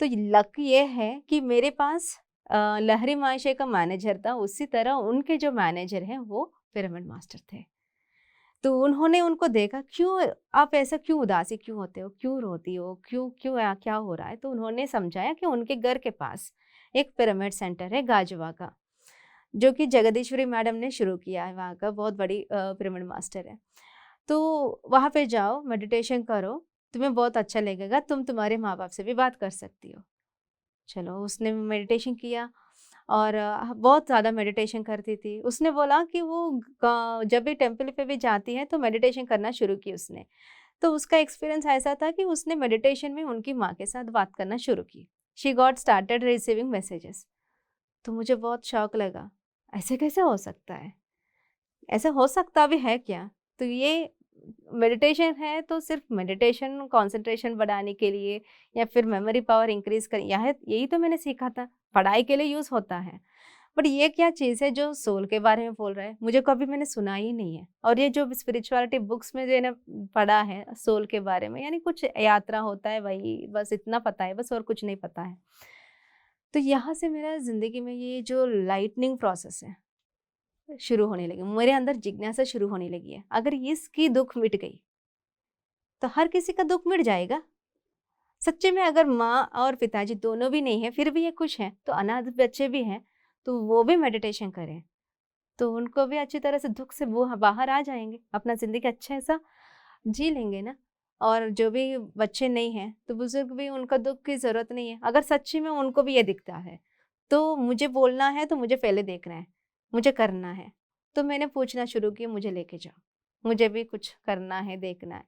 तो लक ये है कि मेरे पास लहरी महाशय का मैनेजर था, उसी तरह उनके जो मैनेजर हैं वो पिरामिड मास्टर थे। तो उन्होंने उनको देखा, क्यों आप ऐसा क्यों उदासी क्यों होते हो? क्यों रोती हो? क्यों क्यों क्या हो रहा है? तो उन्होंने समझाया कि उनके घर के पास एक पिरामिड सेंटर है गाजुआ का, जो कि जगदीश्वरी मैडम ने शुरू किया है, वहाँ का बहुत बड़ी पिरामिड मास्टर है। तो वहाँ पे जाओ, मेडिटेशन करो, तुम्हें बहुत अच्छा लगेगा, तुम तुम्हारे माँ-बाप से भी बात कर सकती हो। चलो उसने मेडिटेशन किया और बहुत ज़्यादा मेडिटेशन करती थी। उसने बोला कि वो जब भी टेम्पल पे भी जाती है तो मेडिटेशन करना शुरू की उसने। तो उसका एक्सपीरियंस ऐसा था कि उसने मेडिटेशन में उनकी माँ के साथ बात करना शुरू की। She got started receiving messages. तो मुझे बहुत शौक लगा, ऐसे कैसे हो सकता है? ऐसा हो सकता भी है क्या? तो ये मेडिटेशन है तो सिर्फ मेडिटेशन कंसंट्रेशन बढ़ाने के लिए या फिर मेमोरी पावर इंक्रीज़ कर यह यही तो मैंने सीखा था, पढ़ाई के लिए यूज़ होता है। बट ये क्या चीज़ है जो सोल के बारे में बोल रहा है? मुझे कभी मैंने सुना ही नहीं है। और ये जो स्पिरिचुअलिटी बुक्स में मैंने पढ़ा है सोल के बारे में, यानी कुछ यात्रा होता है वही, बस इतना पता है बस, और कुछ नहीं पता है। तो यहाँ से मेरा ज़िंदगी में ये जो लाइटनिंग प्रोसेस है शुरू होने लगी। मेरे अंदर जिज्ञासा शुरू होने लगी है। अगर इसकी दुःख मिट गई, तो हर किसी का दुःख मिट जाएगा। सच्चे में अगर माँ और पिताजी दोनों भी नहीं हैं, फिर भी ये खुश हैं, तो अनाथ बच्चे भी हैं, तो वो भी मेडिटेशन करें, तो उनको भी अच्छी तरह से दुःख से वो बाहर आ जाएँगे, अपना ज़िंदगी अच्छा-सा जी लेंगे ना। और जो भी बच्चे नहीं हैं, तो बुज़ुर्ग भी उनका दुःख की ज़रूरत नहीं है। अगर सच्ची में उनको भी ये दिखता है, तो मुझे बोलना है तो मुझे पहले देखना है, मुझे करना है। तो मैंने पूछना शुरू किया, मुझे लेके जाओ, मुझे भी कुछ करना है, देखना है।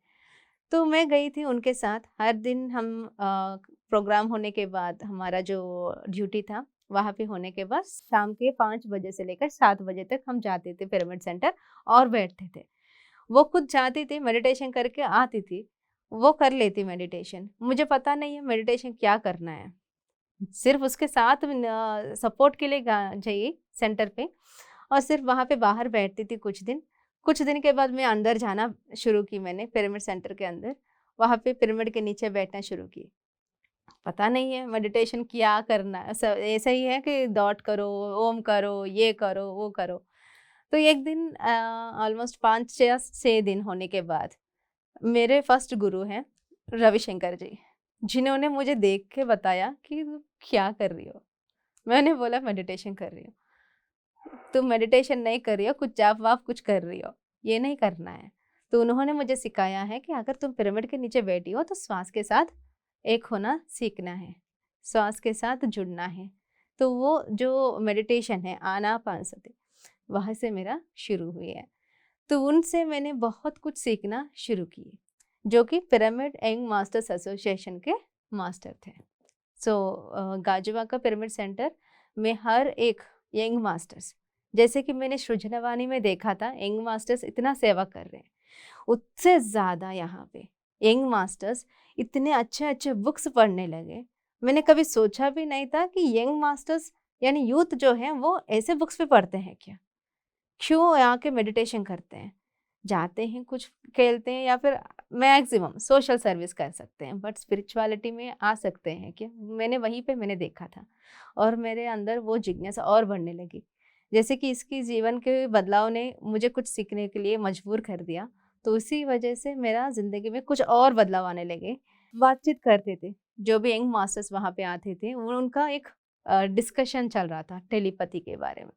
तो मैं गई थी उनके साथ। हर दिन हम प्रोग्राम होने के बाद हमारा जो ड्यूटी था, वहाँ पे होने के बाद शाम के 5 बजे से लेकर 7 बजे तक हम जाते थे पिरामिड सेंटर और बैठते थे। वो खुद जाती थी, मेडिटेशन करके आती थी। वो कर लेती मेडिटेशन। मुझे पता नहीं है मेडिटेशन क्या करना है। सिर्फ़ उसके साथ सपोर्ट के लिए चाहिए सेंटर पे, और सिर्फ़ वहाँ पे बाहर बैठती थी कुछ दिन। कुछ दिन के बाद मैं अंदर जाना शुरू की मैंने पिरामिड सेंटर के अंदर। वहाँ पे पिरामिड के नीचे बैठना शुरू की। पता नहीं है मेडिटेशन क्या करना है, ऐसा ही है कि डॉट करो, ओम करो, ये करो, वो करो। तो एक दिन ऑलमोस्ट 5 या 6 दिन होने के बाद मेरे फर्स्ट गुरु हैं रविशंकर जी, जिन्होंने मुझे देख के बताया कि तुम क्या कर रही हो? मैंने बोला मेडिटेशन कर रही हूँ। तुम मेडिटेशन नहीं कर रही हो, कुछ जाप-वाप कुछ कर रही हो, ये नहीं करना है। तो उन्होंने मुझे सिखाया है कि अगर तुम पिरामिड के नीचे बैठी हो तो श्वास के साथ एक होना सीखना है, श्वास के साथ जुड़ना है। तो वो जो मेडिटेशन है आनापानसति, वहाँ से मेरा शुरू हुई है। तो उनसे मैंने बहुत कुछ सीखना शुरू किए, जो कि पिरामिड यंग मास्टर्स एसोसिएशन के मास्टर थे। सो गाजुवा का पिरामिड सेंटर में हर एक यंग मास्टर्स, जैसे कि मैंने सृजनवाणी में देखा था यंग मास्टर्स इतना सेवा कर रहे हैं, उससे ज़्यादा यहाँ पे यंग मास्टर्स इतने अच्छे अच्छे बुक्स पढ़ने लगे। मैंने कभी सोचा भी नहीं था कि यंग मास्टर्स यानी यूथ जो है वो ऐसे बुक्स पे पढ़ते हैं क्या, क्यों आके मेडिटेशन करते हैं, जाते हैं कुछ खेलते हैं या फिर मैक्सिमम सोशल सर्विस कर सकते हैं, बट स्पिरिचुअलिटी में आ सकते हैं क्या। मैंने वहीं पे मैंने देखा था और मेरे अंदर वो जिज्ञासा और बढ़ने लगी। जैसे कि इसकी जीवन के बदलाव ने मुझे कुछ सीखने के लिए मजबूर कर दिया, तो उसी वजह से मेरा ज़िंदगी में कुछ और बदलाव आने लगे। बातचीत करते थे, जो भी यंग मास्टर्स वहाँ पे आते थे उनका एक डिस्कशन चल रहा था टेलीपैथी के बारे में।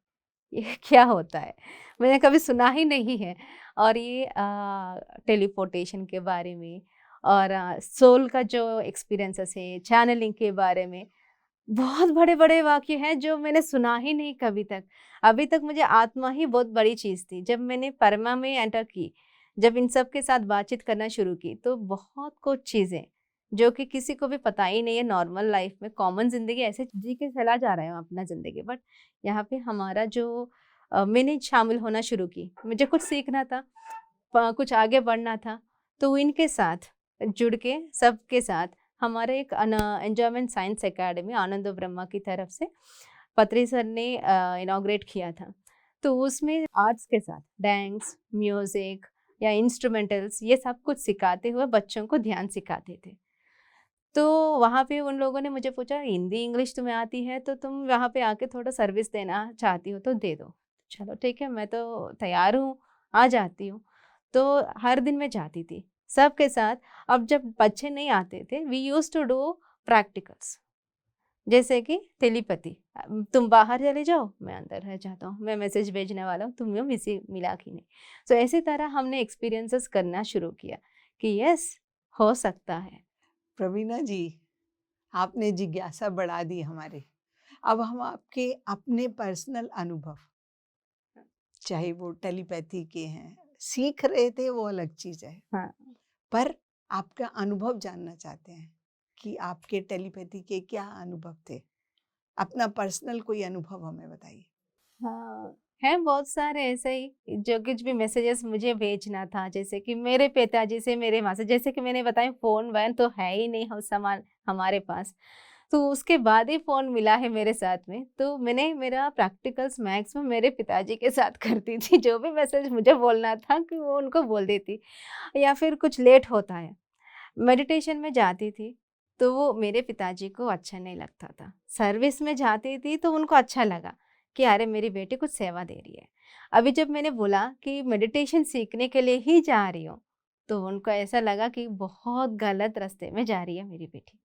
ये क्या होता है? मैंने कभी सुना ही नहीं है। और ये टेलीपोर्टेशन के बारे में और सोल का जो एक्सपीरियंसेस है, चैनलिंग के बारे में, बहुत बड़े-बड़े वाक्य हैं जो मैंने सुना ही नहीं कभी तक। अभी तक मुझे आत्मा ही बहुत बड़ी चीज़ थी। जब मैंने परमा में एंटर की, जब इन सब के साथ बातचीत करना शुरू की, तो बहुत कुछ चीज़ें जो कि किसी को भी पता ही नहीं है नॉर्मल लाइफ में, कॉमन ज़िंदगी ऐसे जी के चला जा रहे हो अपना ज़िंदगी। बट यहाँ पे हमारा जो मैंने शामिल होना शुरू की, मुझे कुछ सीखना था, कुछ आगे बढ़ना था, तो इनके साथ जुड़ के सबके साथ हमारे एक एंजॉयमेंट साइंस एकेडमी आनंद ब्रह्मा की तरफ से पत्री सर ने इनॉग्रेट किया था। तो उसमें आर्ट्स के साथ डांस, म्यूजिक या इंस्ट्रूमेंटल्स ये सब कुछ सिखाते हुए बच्चों को ध्यान सिखाते थे। तो वहाँ पे उन लोगों ने मुझे पूछा, हिंदी इंग्लिश तुम्हें आती है तो तुम वहाँ पे आके थोड़ा सर्विस देना चाहती हो तो दे दो। चलो ठीक है, मैं तो तैयार हूँ, आ जाती हूँ। तो हर दिन मैं जाती थी सबके साथ। अब जब बच्चे नहीं आते थे, we used to do practicals, जैसे कि टेलीपैथी। तुम बाहर चले जाओ, मैं अंदर रह जाता हूँ, मैं मैसेज भेजने वाला हूँ, तुम्हें मिसी मिला कि नहीं। सो ऐसी तरह हमने एक्सपीरियंसेस करना शुरू किया कि यस, हो सकता है। प्रवीणा जी, आपने जिज्ञासा बढ़ा दी हमारे। अब हम आपके अपने पर्सनल अनुभव, चाहे वो टेलीपैथी के हैं, सीख रहे थे वो अलग चीज़ है, हाँ। पर आपका अनुभव जानना चाहते हैं कि आपके टेलीपैथी के क्या अनुभव थे? अपना पर्सनल कोई अनुभव हमें बताइए। हाँ, हैं बहुत सारे ऐसे ही जो कुछ भी मैसेजेस मुझे भेजना था, जैसे कि मेरे पिताजी से मेरे माँ से, जैसे कि मैंने बताया फ़ोन-वोन तो है ही नहीं हम सामान हमारे पास। तो उसके बाद ही फ़ोन मिला है मेरे साथ में, तो मैंने मेरा प्रैक्टिकल्स मैक्सिमम मेरे पिताजी के साथ करती थी। जो भी मैसेज मुझे बोलना था कि वो उनको बोल देती, या फिर कुछ लेट होता है, मेडिटेशन में जाती थी, तो वो मेरे पिताजी को अच्छा नहीं लगता था। सर्विस में जाती थी तो उनको अच्छा लगा कि अरे मेरी बेटी कुछ सेवा दे रही है। अभी जब मैंने बोला कि मेडिटेशन सीखने के लिए ही जा रही हूँ, तो उनको ऐसा लगा कि बहुत गलत रास्ते में जा रही है मेरी बेटी।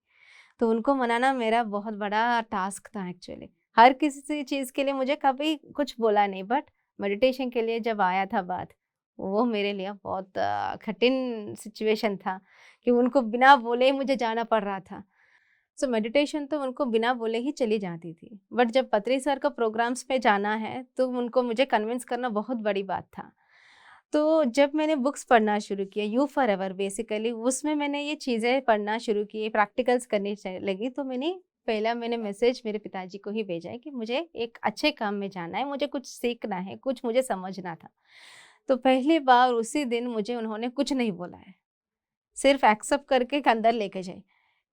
तो उनको मनाना मेरा बहुत बड़ा टास्क था एक्चुअली। हर किसी चीज़ के लिए मुझे कभी कुछ बोला नहीं, बट मेडिटेशन के लिए जब आया था बात, वो मेरे लिए बहुत कठिन सिचुएशन था कि उनको बिना बोले ही मुझे जाना पड़ रहा था। सो मेडिटेशन तो उनको बिना बोले ही चली जाती थी। बट जब पत्री सर का प्रोग्राम्स पे जाना है, तो उनको मुझे कन्विंस करना बहुत बड़ी बात था। तो जब मैंने बुक्स पढ़ना शुरू किया, यू फॉरएवर बेसिकली उसमें मैंने ये चीज़ें पढ़ना शुरू की, प्रैक्टिकल्स करनी लगी, तो मैंने मैसेज मेरे पिताजी को ही भेजा है कि मुझे एक अच्छे काम में जाना है, मुझे कुछ सीखना है, कुछ मुझे समझना था। तो पहली बार उसी दिन मुझे उन्होंने कुछ नहीं बोला है, सिर्फ एक्सेप्ट करके अंदर लेके जाए।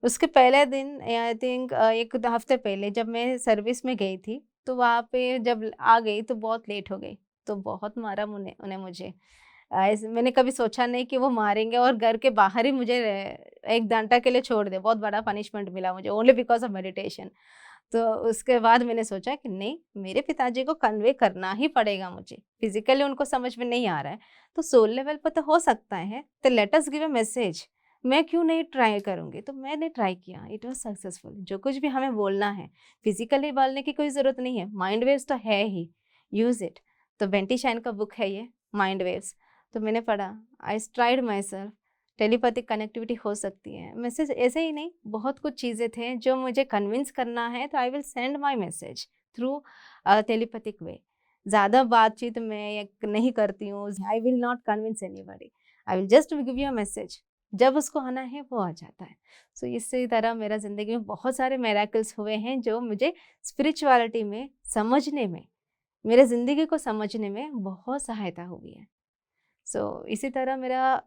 उसके पहले दिन आई थिंक 1 हफ्ते पहले जब मैं सर्विस में गई थी, तो वहाँ पे जब आ गई तो बहुत लेट हो गई, तो बहुत मारा उन्हें उन्हें मुझे। ऐसे मैंने कभी सोचा नहीं कि वो मारेंगे और घर के बाहर ही मुझे 1 घंटा के लिए छोड़ दें, बहुत बड़ा पनिशमेंट मिला मुझे ओनली बिकॉज़ ऑफ मेडिटेशन। तो उसके बाद मैंने सोचा कि नहीं, मेरे पिताजी को कन्वे करना ही पड़ेगा मुझे। फिज़िकली उनको समझ में नहीं आ रहा है, तो सोल लेवल पर तो हो सकता है, तो let us give a message. मैं क्यों नहीं ट्राई करूँगी? तो मैंने ट्राई किया, इट वाज़ सक्सेसफुल। जो कुछ भी हमें बोलना है, फिज़िकली बोलने की कोई ज़रूरत नहीं है, माइंड वेव्स तो है ही, यूज़ इट। तो बेंटी शाइन का बुक है ये, माइंड वेव्स। तो मैंने पढ़ा, I tried my self, telepathic connectivity हो सकती है। मैसेज ऐसे ही नहीं, बहुत कुछ चीज़ें थे जो मुझे कन्विंस करना है, तो I will send my message through telepathic way. ज़्यादा बातचीत मैं नहीं करती हूँ, I will not convince anybody, I will just give you a message. जब उसको आना है वो आ जाता है। सो इसी तरह मेरा ज़िंदगी में बहुत सारे मिरेकल्स हुए हैं जो मुझे स्पिरिचुअलिटी में समझने में, मेरे ज़िंदगी को समझने में बहुत सहायता हुई है। सो इसी तरह मेरा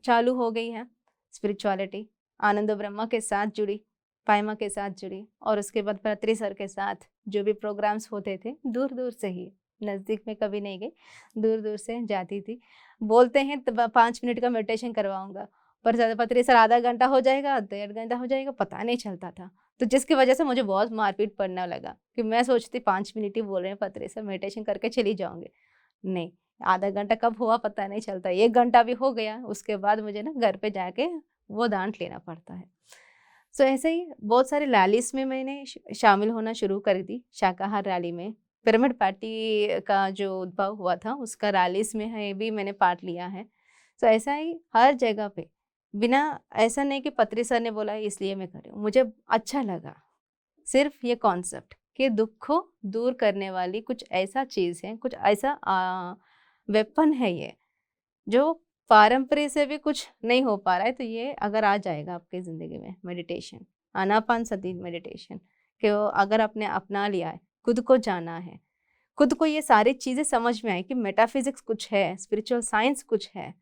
चालू हो गई है स्पिरिचुअलिटी, आनंद ब्रह्मा के साथ जुड़ी, पायमा के साथ जुड़ी, और उसके बाद पत्री सर के साथ जो भी प्रोग्राम्स होते थे, दूर दूर से ही, नज़दीक में कभी नहीं गई, दूर दूर से जाती थी। बोलते हैं तो 5 मिनट का मेडिटेशन करवाऊंगा, पर ज़्यादा पत्री सर आधा घंटा हो जाएगा, 1.5 घंटा हो जाएगा, पता नहीं चलता था। तो जिसकी वजह से मुझे बहुत मारपीट पड़ने लगा कि मैं सोचती 5 मिनट ही बोल रहे हैं पत्री सर, मेडिटेशन करके चली जाऊंगी। नहीं, आधा घंटा कब हुआ पता नहीं चलता, 1 घंटा भी हो गया, उसके बाद मुझे ना घर पे जाके वो डांट लेना पड़ता है। सो ऐसे ही बहुत सारी रैलीज में मैंने शामिल होना शुरू कर दी। शाकाहार रैली में, पिरामिड पार्टी का जो उद्भव हुआ था उसका रैलीज में है भी मैंने पार्ट लिया है। सो ऐसा ही हर जगह पे, बिना, ऐसा नहीं कि पत्री सर ने बोला है इसलिए मैं कर रही हूँ, मुझे अच्छा लगा सिर्फ ये कॉन्सेप्ट कि दुख को दूर करने वाली कुछ ऐसा चीज़ है, कुछ ऐसा वेपन है ये, जो पारंपरिक से भी कुछ नहीं हो पा रहा है। तो ये अगर आ जाएगा आपकी ज़िंदगी में मेडिटेशन, आनापानसति मेडिटेशन, कि वो अगर आपने अपना लिया है, खुद को जाना है, खुद को ये सारी चीज़ें समझ में आए कि मेटाफिजिक्स कुछ है, स्पिरिचुअल साइंस कुछ है,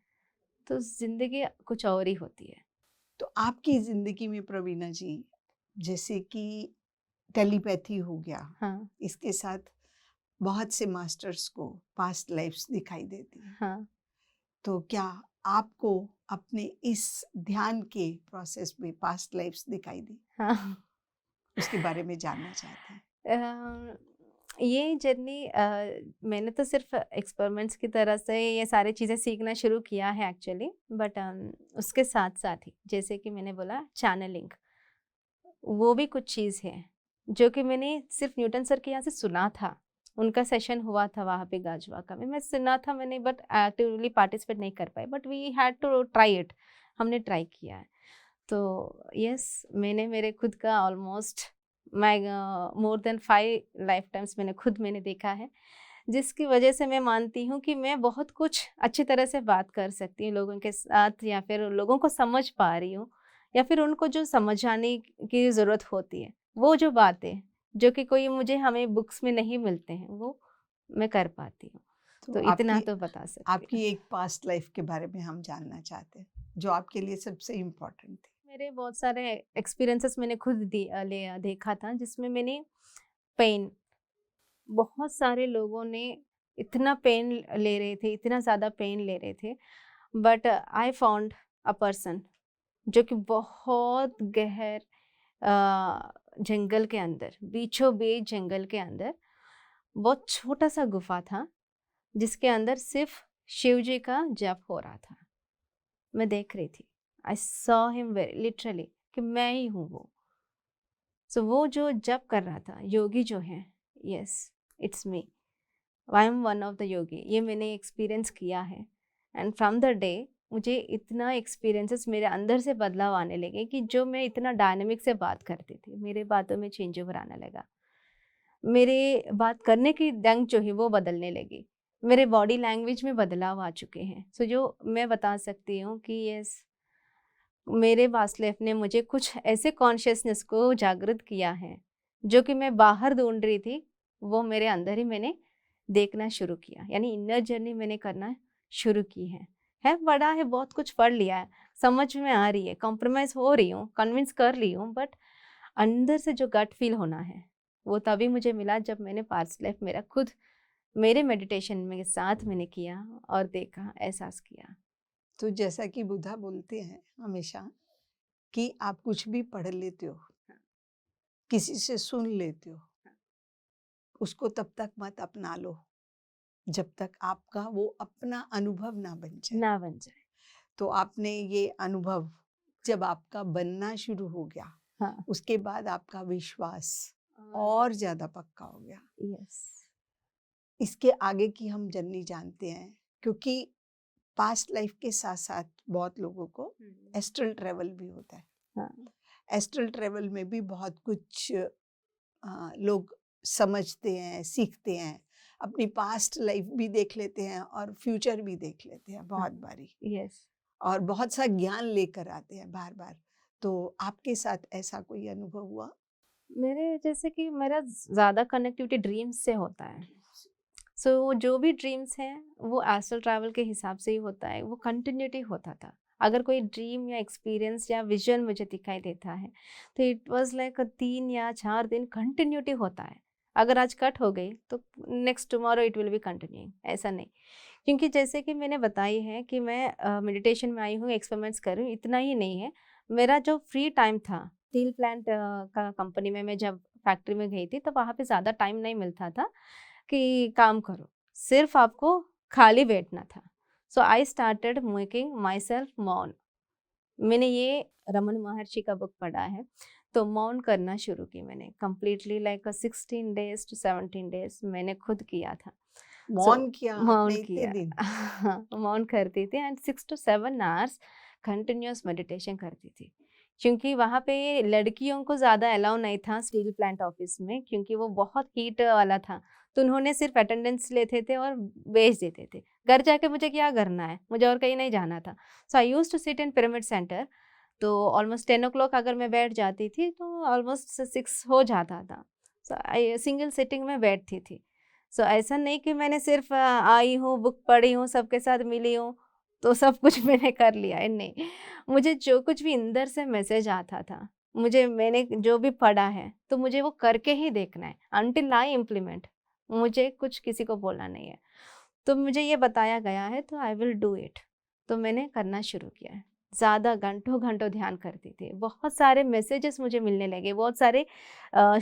तो ज़िंदगी कुछ और ही होती है। तो आपकी ज़िंदगी में प्रवीणा जी, जैसे कि टेलीपैथी हो गया, हाँ, इसके साथ बहुत से मास्टर्स को पास्ट लाइफ्स दिखाई देती हैं। हाँ, तो क्या आपको अपने इस ध्यान के प्रोसेस में पास्ट लाइफ्स दिखाई दी? हाँ। उसके बारे में जानना चाहते हैं। ये जर्नी मैंने तो सिर्फ एक्सपेरिमेंट्स की तरह से ये सारी चीज़ें सीखना शुरू किया है एक्चुअली, बट उसके साथ साथ ही जैसे कि मैंने बोला चैनलिंग, वो भी कुछ चीज़ है जो कि मैंने सिर्फ न्यूटन सर के यहाँ से सुना था। उनका सेशन हुआ था वहाँ पे गाजवाका में, मैं सुना था मैंने, बट एक्टिवली पार्टिसिपेट नहीं कर पाई, but we had to try it, हमने ट्राई किया है। तो यस, मैंने मेरे खुद का ऑलमोस्ट मैं मोर देन 5 लाइफ टाइम्स मैंने देखा है, जिसकी वजह से मैं मानती हूँ कि मैं बहुत कुछ अच्छी तरह से बात कर सकती हूँ लोगों के साथ, या फिर लोगों को समझ पा रही हूँ, या फिर उनको जो समझाने की ज़रूरत होती है, वो जो बातें जो कि कोई मुझे हमें बुक्स में नहीं मिलते हैं, वो मैं कर पाती हूँ। तो तो इतना आपकी तो बता सकती हूँ। आपकी एक पास्ट लाइफ के बारे में हम जानना चाहते हैं, जो आपके लिए सबसे इम्पोर्टेंट थी। मेरे बहुत सारे एक्सपीरियंसेस मैंने खुद देखा था, जिसमें मैंने पेन, बहुत सारे लोगों ने इतना पेन ले रहे थे, इतना ज़्यादा पेन ले रहे थे, but I found a person जो कि बहुत गहर जंगल के अंदर, बीचों बीच जंगल के अंदर, बहुत छोटा सा गुफा था जिसके अंदर सिर्फ शिव जी का जप हो रहा था। मैं देख रही थी, I saw him very literally, कि मैं ही हूँ वो। सो वो जो जप कर रहा था, योगी जो है, yes, it's me, I am one of the योगी, ये मैंने एक्सपीरियंस किया है। एंड फ्रॉम द डे मुझे इतना एक्सपीरियंसेस मेरे अंदर से बदलाव आने लगे कि जो मैं इतना डायनेमिक से बात करती थी, मेरे बातों में चेंज ओवर आने लगा, मेरे बात करने की ढंग जो है वो बदलने लगी, मेरे बॉडी लैंग्वेज में बदलाव आ चुके हैं। सो जो मैं बता सकती हूँ कि यस, मेरे वासलेफ ने मुझे कुछ ऐसे कॉन्शियसनेस को जागृत किया है जो कि मैं बाहर ढूंढ रही थी, वो मेरे अंदर ही मैंने देखना शुरू किया, यानी इनर जर्नी मैंने करना शुरू की है बड़ा है, बहुत कुछ पढ़ लिया है, समझ में आ रही है, कॉम्प्रोमाइज़ हो रही हूँ, कन्विंस कर रही हूँ, बट अंदर से जो गट फील होना है वो तभी मुझे मिला जब मैंने पास्ट लाइफ मेरा खुद मेरे मेडिटेशन में साथ मैंने किया और देखा, एहसास किया। तो जैसा कि बुद्धा बोलते हैं हमेशा कि आप कुछ भी पढ़ लेते हो, किसी से सुन लेते हो, उसको तब तक मत अपना लो जब तक आपका वो अपना अनुभव ना बन जाए। ना बन जाए। तो आपने ये अनुभव जब आपका बनना शुरू हो गया, हाँ, उसके बाद आपका विश्वास और और ज़्यादा पक्का हो गया। यस। इसके आगे की हम जर्नी जानते हैं, क्योंकि पास्ट लाइफ के साथ-साथ बहुत लोगों को एस्ट्रल ट्रैवल भी होता है। हाँ, एस्ट्रल ट्रैवल में भी बहुत कुछ लोग समझते हैं, सीखते हैं, अपनी पास्ट लाइफ भी देख लेते हैं और फ्यूचर भी देख लेते हैं हाँ, बहुत बारी। यस। और बहुत सा ज्ञान लेकर आते हैं बार बार। तो आपके साथ ऐसा कोई अनुभव हुआ? मेरे जैसे कि मेरा ज़्यादा कनेक्टिविटी ड्रीम्स से होता है। सो जो भी ड्रीम्स हैं वो एस्ट्रल ट्रैवल के हिसाब से ही होता है, वो कंटिन्यूटी होता था। अगर कोई ड्रीम या एक्सपीरियंस या विजन मुझे दिखाई देता है तो इट वाज लाइक 3 या 4 दिन कंटिन्यूटी होता है। अगर आज कट हो गई तो next tomorrow it will be continuing, ऐसा नहीं। क्योंकि जैसे कि मैंने बताई है कि मैं मेडिटेशन में आई हूँ, एक्सपेरिमेंट्स कर रही हूँ, इतना ही नहीं है। मेरा जो फ्री टाइम था, स्टील प्लांट का कंपनी में मैं जब फैक्ट्री में गई थी तो वहाँ पे ज़्यादा टाइम नहीं मिलता था कि काम करो, सिर्फ आपको खाली बैठना था। So I started making myself maun. मैंने ये रमन महर्षि का बुक पढ़ा है, तो मौन करना शुरू की मैंने completely like 16 days to 17 days मैंने खुद किया था। सो मौन किया मौन आपने इतने किया। दिन? हाँ, मौन करती थी and 6 to 7 hours continuous meditation करती थी। क्योंकि वहाँ पे लड़कियों को ज़्यादा अलाउ नहीं था स्टील प्लांट ऑफिस में, क्योंकि वो बहुत हीट वाला था। तो उन्होंने सिर्फ अटेंडेंस लेते थे और भेज देते थे। घर जाके मुझे क्या करना है? मुझे और कहीं नहीं जाना था। So I used to sit in pyramid centre. तो ऑलमोस्ट 10 ओ क्लॉक अगर मैं बैठ जाती थी तो ऑलमोस्ट 6 हो जाता था। सो आई सिंगल सिटिंग में बैठती थी। सो ऐसा नहीं कि मैंने सिर्फ आई हूँ, बुक पढ़ी हूँ, सबके साथ मिली हूँ, तो सब कुछ मैंने कर लिया है, नहीं। मुझे जो कुछ भी अंदर से मैसेज आता था, मैंने जो भी पढ़ा है, तो मुझे वो करके ही देखना है, अंटिल आई इम्प्लीमेंट। मुझे कुछ किसी को बोलना नहीं है। तो मुझे ये बताया गया है तो आई विल डू इट। तो मैंने करना शुरू किया है। ज़्यादा घंटों-घंटों ध्यान करती थी। बहुत सारे मैसेजेस मुझे मिलने लगे, बहुत सारे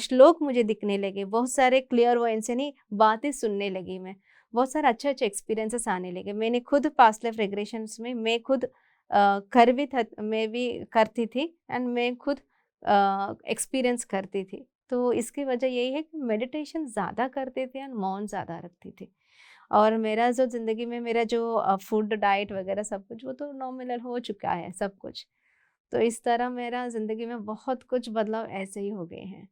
श्लोक मुझे दिखने लगे, बहुत सारे क्लियरवॉयंस यानी बातें सुनने लगी मैं। बहुत सारे अच्छे-अच्छे एक्सपीरियंसेस आने लगे। मैंने खुद पास्ट लाइफ रिग्रेशंस में मैं खुद कर भी था, मैं भी करती थी एंड मैं खुद एक्सपीरियंस करती थी। तो इसकी वजह यही है कि मेडिटेशन ज़्यादा करते थे एंड मौन ज़्यादा रखती थी। और मेरा जो ज़िंदगी में मेरा जो फूड डाइट वगैरह सब कुछ वो तो नॉमिनल हो चुका है सब कुछ। तो इस तरह मेरा ज़िंदगी में बहुत कुछ बदलाव ऐसे ही हो गए हैं।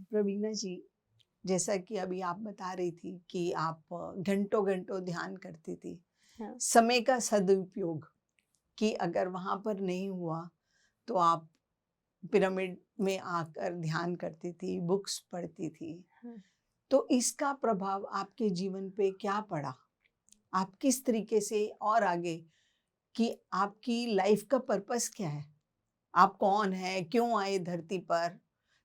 प्रवीणा जी, जैसा कि अभी आप बता रही थी कि आप घंटों घंटों ध्यान करती थी, हाँ, समय का सदुपयोग, कि अगर वहाँ पर नहीं हुआ तो आप पिरामिड में आकर ध्यान करती थी, बुक्स पढ़ती थी। हाँ। तो इसका प्रभाव आपके जीवन पे क्या पड़ा? आप किस तरीके से और आगे, कि आपकी लाइफ का पर्पस क्या है? आप कौन हैं? क्यों आए धरती पर?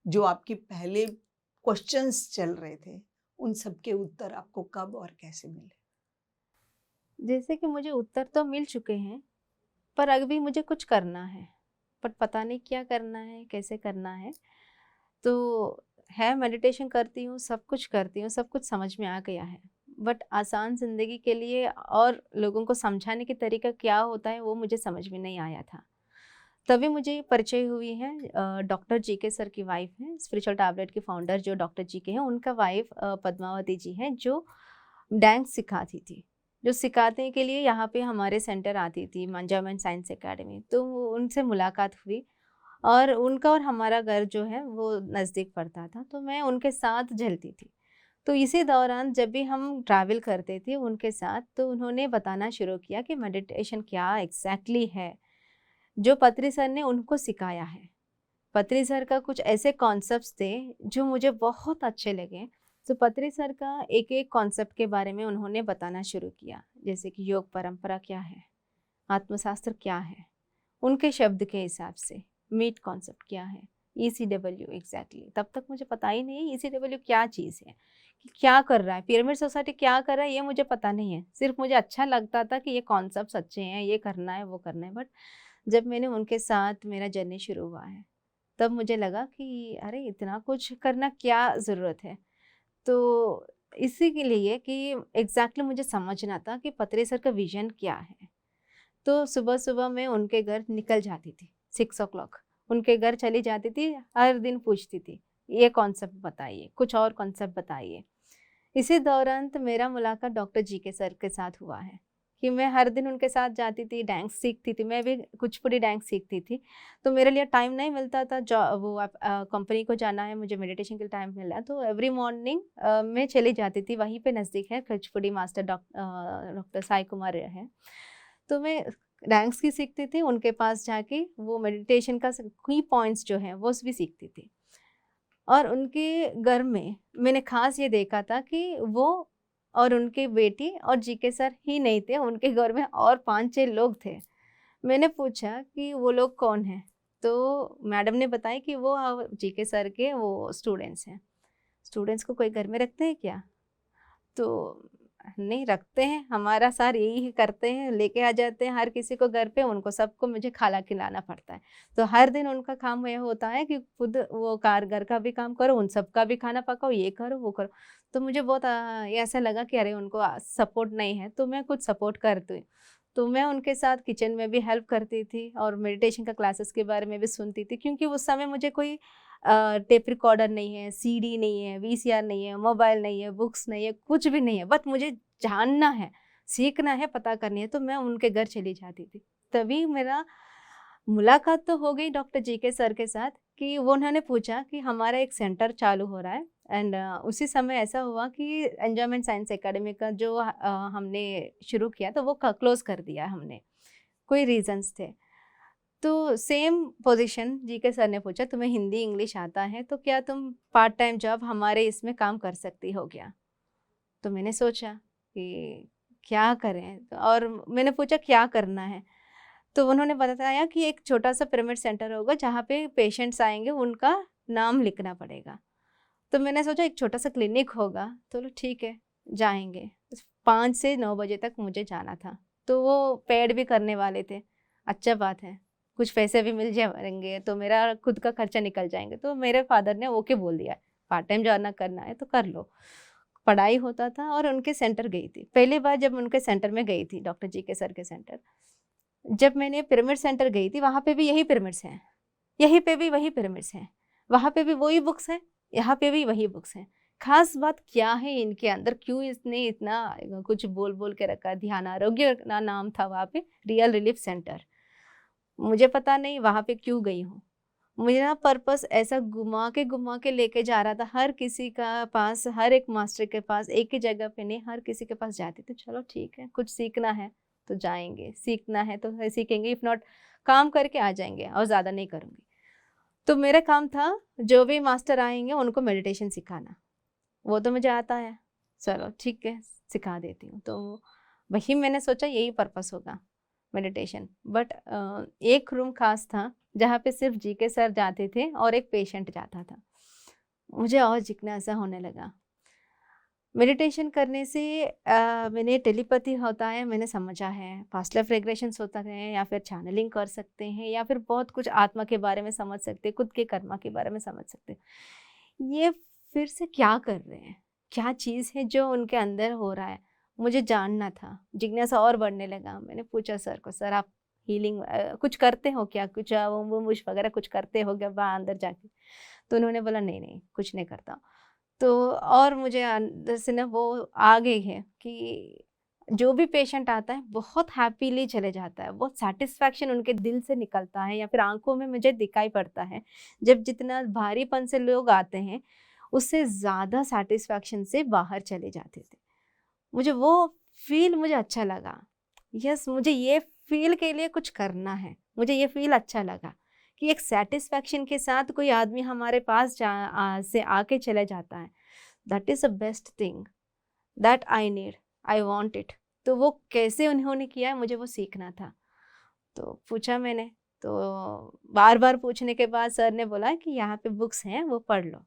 जो आपके पहले क्वेश्चंस चल रहे थे, उन सब के उत्तर आपको कब और कैसे मिले? जैसे कि मुझे उत्तर तो मिल चुके हैं, पर अभी मुझे कुछ करना है, बट पता नहीं क्या करना है, कैसे करना है। तो है मेडिटेशन करती हूँ, सब कुछ करती हूँ, सब कुछ समझ में आ गया है। बट आसान ज़िंदगी के लिए और लोगों को समझाने की तरीका क्या होता है, वो मुझे समझ में नहीं आया था। तभी मुझे परिचय हुई है डॉक्टर जीके सर की वाइफ हैं, स्पिरिचुअल टैबलेट के फाउंडर जो डॉक्टर जीके हैं, उनका वाइफ पद्मावती जी हैं, जो डांस सिखाती थी। जो सिखाने के लिए यहाँ पे हमारे सेंटर आती थी, मंजामन साइंस एकेडमी। तो उनसे मुलाकात हुई और उनका और हमारा घर जो है वो नज़दीक पड़ता था, तो मैं उनके साथ चलती थी। तो इसी दौरान जब भी हम ट्रैवल करते थे उनके साथ, तो उन्होंने बताना शुरू किया कि मेडिटेशन क्या एग्जैक्टली है, जो पत्री सर ने उनको सिखाया है। पत्री सर का कुछ ऐसे कॉन्सेप्ट्स थे जो मुझे बहुत अच्छे लगे। तो पत्री सर का एक-एक कॉन्सेप्ट के बारे में उन्होंने बताना शुरू किया, जैसे कि योग परंपरा क्या है, आत्मशास्त्र क्या है, उनके शब्द के हिसाब से, मीट कॉन्सेप्ट क्या है, ईसीडब्ल्यू एग्जैक्टली। तब तक मुझे पता ही नहीं है ईसीडब्ल्यू क्या चीज़ है, कि क्या कर रहा है, पिरामिड सोसाइटी क्या कर रहा है, ये मुझे पता नहीं है। सिर्फ मुझे अच्छा लगता था कि ये कॉन्सेप्ट्स अच्छे हैं, ये करना है, वो करना है। बट जब मैंने उनके साथ मेरा जर्नी शुरू हुआ है, तब मुझे लगा कि अरे इतना कुछ करना क्या ज़रूरत है। तो इसी के लिए कि एग्जैक्टली मुझे समझना था कि पत्री सर का विजन क्या है। तो सुबह-सुबह मैं उनके घर निकल जाती थी, 6 ओ क्लॉक। उनके घर चली जाती थी, हर दिन पूछती थी, ये कॉन्सेप्ट बताइए, कुछ और कॉन्सेप्ट बताइए। इसी दौरान तो मेरा मुलाकात डॉक्टर जीके सर के साथ हुआ है, कि मैं हर दिन उनके साथ जाती थी, डांस सीखती थी, मैं भी कुचिपुड़ी डांस सीखती थी। तो मेरे लिए टाइम नहीं मिलता था, कंपनी को जाना है, मुझे मेडिटेशन के लिए टाइम मिला, तो एवरी मॉर्निंग मैं चली जाती थी, वहीं पे नज़दीक है कुचिपुड़ी मास्टर डॉक्टर साई कुमार है। तो मैं रैंक्स की सीखती थी, उनके पास जाके वो मेडिटेशन का की पॉइंट्स जो हैं वो भी सीखती थी। और उनके घर में मैंने खास ये देखा था कि वो और उनकी बेटी और जीके सर ही नहीं थे, उनके घर में और 5-6 लोग थे। मैंने पूछा कि वो लोग कौन हैं? तो मैडम ने बताया कि वो जीके सर के वो स्टूडेंट्स हैं। स्टूडेंट्स को कोई घर में रखते हैं क्या? तो नहीं रखते हैं, हमारा सर यही करते हैं, लेके आ जाते हैं हर किसी को घर पे, उनको सबको मुझे खाना खिलाना पड़ता है। तो हर दिन उनका काम ये होता है कि खुद वो घर का भी काम करो, उन सबका भी खाना पकाओ, ये करो वो करो। तो मुझे बहुत ऐसा लगा कि अरे उनको सपोर्ट नहीं है, तो मैं कुछ सपोर्ट करती हूँ। तो मैं उनके साथ किचन में भी हेल्प करती थी और मेडिटेशन का क्लासेस के बारे में भी सुनती थी, क्योंकि उस समय मुझे कोई टेप रिकॉर्डर नहीं है, सीडी नहीं है, वीसीआर नहीं है, मोबाइल नहीं है, बुक्स नहीं है, कुछ भी नहीं है। बस मुझे जानना है, सीखना है, पता करनी है, तो मैं उनके घर चली जाती थी। तभी मेरा मुलाकात तो हो गई डॉक्टर जीके सर के साथ कि वो उन्होंने पूछा कि हमारा एक सेंटर चालू हो रहा है एंड उसी समय ऐसा हुआ कि एंजॉयमेंट साइंस एकेडमी का जो हमने शुरू किया तो वो क्लोज कर दिया हमने, कोई रीजंस थे। तो सेम पोजीशन जीके सर ने पूछा, तुम्हें हिंदी इंग्लिश आता है तो क्या तुम पार्ट टाइम जॉब हमारे इसमें काम कर सकती हो क्या? तो मैंने सोचा कि क्या करें, और मैंने पूछा क्या करना है? तो उन्होंने बताया कि एक छोटा सा पिरामिड सेंटर होगा जहाँ पे पेशेंट्स आएंगे, उनका नाम लिखना पड़ेगा। तो मैंने सोचा एक छोटा सा क्लिनिक होगा, तो ठीक है जाएंगे। 5 से 9 बजे तक मुझे जाना था, तो वो पेड भी करने वाले थे। अच्छा बात है, कुछ पैसे भी मिल जाएंगे तो मेरा खुद का खर्चा निकल जाएंगे। तो मेरे फादर ने ओके बोल दिया, पार्ट टाइम जाना करना है तो कर लो। पढ़ाई होता था और उनके सेंटर गई थी। पहली बार जब उनके सेंटर में गई थी, डॉक्टर जी के सर के सेंटर, जब मैंने पिरामिड सेंटर गई थी, वहाँ पे भी यही पिरामिड्स हैं, यहीं पे भी वही पिरामिड्स हैं, वहाँ पे भी वही बुक्स हैं, यहाँ पे भी वही बुक्स हैं। खास बात क्या है इनके अंदर, क्यों इसने इतना कुछ बोल बोल के रखा? ध्यान आरोग्य ना नाम था वहाँ पे, रियल रिलीफ सेंटर। मुझे पता नहीं वहाँ पे क्यों गई हूँ। मेरा पर्पस ऐसा घुमा के लेके जा रहा था, हर किसी का पास, हर एक मास्टर के पास, एक ही जगह पे नहीं, हर किसी के पास जाती थी। चलो ठीक है, कुछ सीखना है तो जाएंगे, सीखना है तो सीखेंगे, इफ नॉट काम करके आ जाएंगे, और ज़्यादा नहीं करूँगी। तो मेरा काम था जो भी मास्टर आएंगे उनको मेडिटेशन सिखाना, वो तो मुझे आता है, चलो ठीक है सिखा देती हूँ। तो वही मैंने सोचा यही पर्पस होगा, मेडिटेशन। बट एक रूम खास था जहाँ पे सिर्फ जीके सर जाते थे और एक पेशेंट जाता था। मुझे और जिज्ञासा होने लगा। मेडिटेशन करने से मैंने टेलीपैथी होता है मैंने समझा है, पास्ट लाइफ रिग्रेशंस होता है, या फिर चैनलिंग कर सकते हैं, या फिर बहुत कुछ आत्मा के बारे में समझ सकते हैं, खुद के कर्मा के बारे में समझ सकते हैं। ये फिर से क्या कर रहे हैं, क्या चीज़ है जो उनके अंदर हो रहा है, मुझे जानना था। जिज्ञासा और बढ़ने लगा। मैंने पूछा सर को, सर आप हीलिंग कुछ करते हो क्या, कुछ वो वगैरह कुछ करते हो क्या वहाँ अंदर जाके? तो उन्होंने बोला नहीं नहीं कुछ नहीं करता। तो और मुझे अंदर से ना वो आ गई है कि जो भी पेशेंट आता है बहुत हैप्पीली चले जाता है, बहुत सेटिस्फैक्शन उनके दिल से निकलता है, या फिर आंखों में मुझे दिखाई पड़ता है। जब जितना भारीपन से लोग आते हैं उससे ज़्यादा सेटिस्फैक्शन से बाहर चले जाते थे। मुझे वो फील मुझे अच्छा लगा। यस, मुझे ये फील के लिए कुछ करना है। मुझे ये फील अच्छा लगा कि एक सेटिस्फैक्शन के साथ कोई आदमी हमारे पास से आके चले जाता है। That is the best thing that I need, I want it. तो वो कैसे उन्होंने किया है मुझे वो सीखना था। तो पूछा मैंने, तो बार बार पूछने के बाद सर ने बोला कि यहाँ पे बुक्स हैं वो पढ़ लो।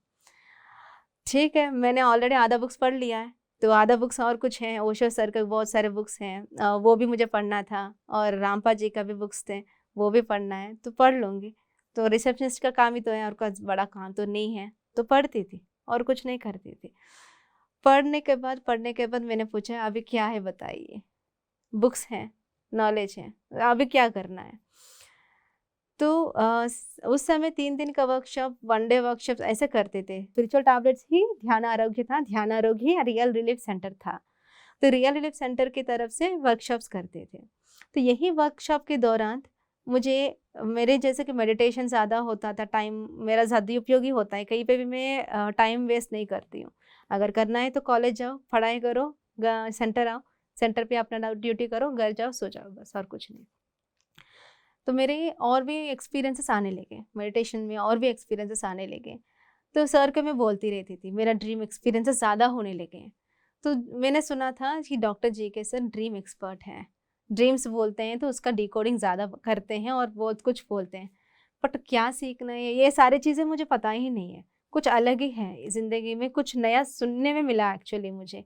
ठीक है, मैंने ऑलरेडी आधा बुक्स पढ़ लिया है, तो आधा बुक्स और कुछ हैं, ओशो सर के बहुत सारे बुक्स हैं, वो भी मुझे पढ़ना था, और रामपा जी का भी बुक्स थे, वो भी पढ़ना है, तो पढ़ लूँगी। तो रिसेप्शनिस्ट का काम ही तो है, और कोई बड़ा काम तो नहीं है, तो पढ़ती थी और कुछ नहीं करती थी। पढ़ने के बाद मैंने पूछा अभी क्या है बताइए? बुक्स हैं, नॉलेज है, अभी क्या करना है? तो उस समय 3 दिन का वर्कशॉप, 1 डे वर्कशॉप ऐसे करते थे। स्पिरिचुअल टैबलेट्स ही ध्यान आरोग्य था, ध्यान आरोग्य ही रियल रिलीफ सेंटर था। तो रियल रिलीफ सेंटर की तरफ से वर्कशॉप्स करते थे। तो यही वर्कशॉप के दौरान मुझे, मेरे जैसे कि मेडिटेशन ज़्यादा होता था, टाइम मेरा ज़्यादा उपयोगी होता है, कहीं पे भी मैं टाइम वेस्ट नहीं करती हूँ। अगर करना है तो कॉलेज जाओ, पढ़ाई करो, सेंटर आओ, सेंटर पे अपना ड्यूटी करो, घर जाओ, सो जाओ, बस और कुछ नहीं। तो मेरे और भी एक्सपीरियंसेस आने लगे, मेडिटेशन में और भी एक्सपीरियंसेस आने लगे। तो सर को मैं बोलती रहती थी, मेरा ड्रीम एक्सपीरियंसेस ज़्यादा होने लगे हैं। तो मैंने सुना था कि doctor GK sir dream expert हैं, ड्रीम्स बोलते हैं तो उसका डिकोडिंग ज़्यादा करते हैं और बहुत कुछ बोलते हैं। बट क्या सीखना है, ये सारी चीज़ें मुझे पता ही नहीं है। कुछ अलग ही है ज़िंदगी में, कुछ नया सुनने में मिला एक्चुअली मुझे।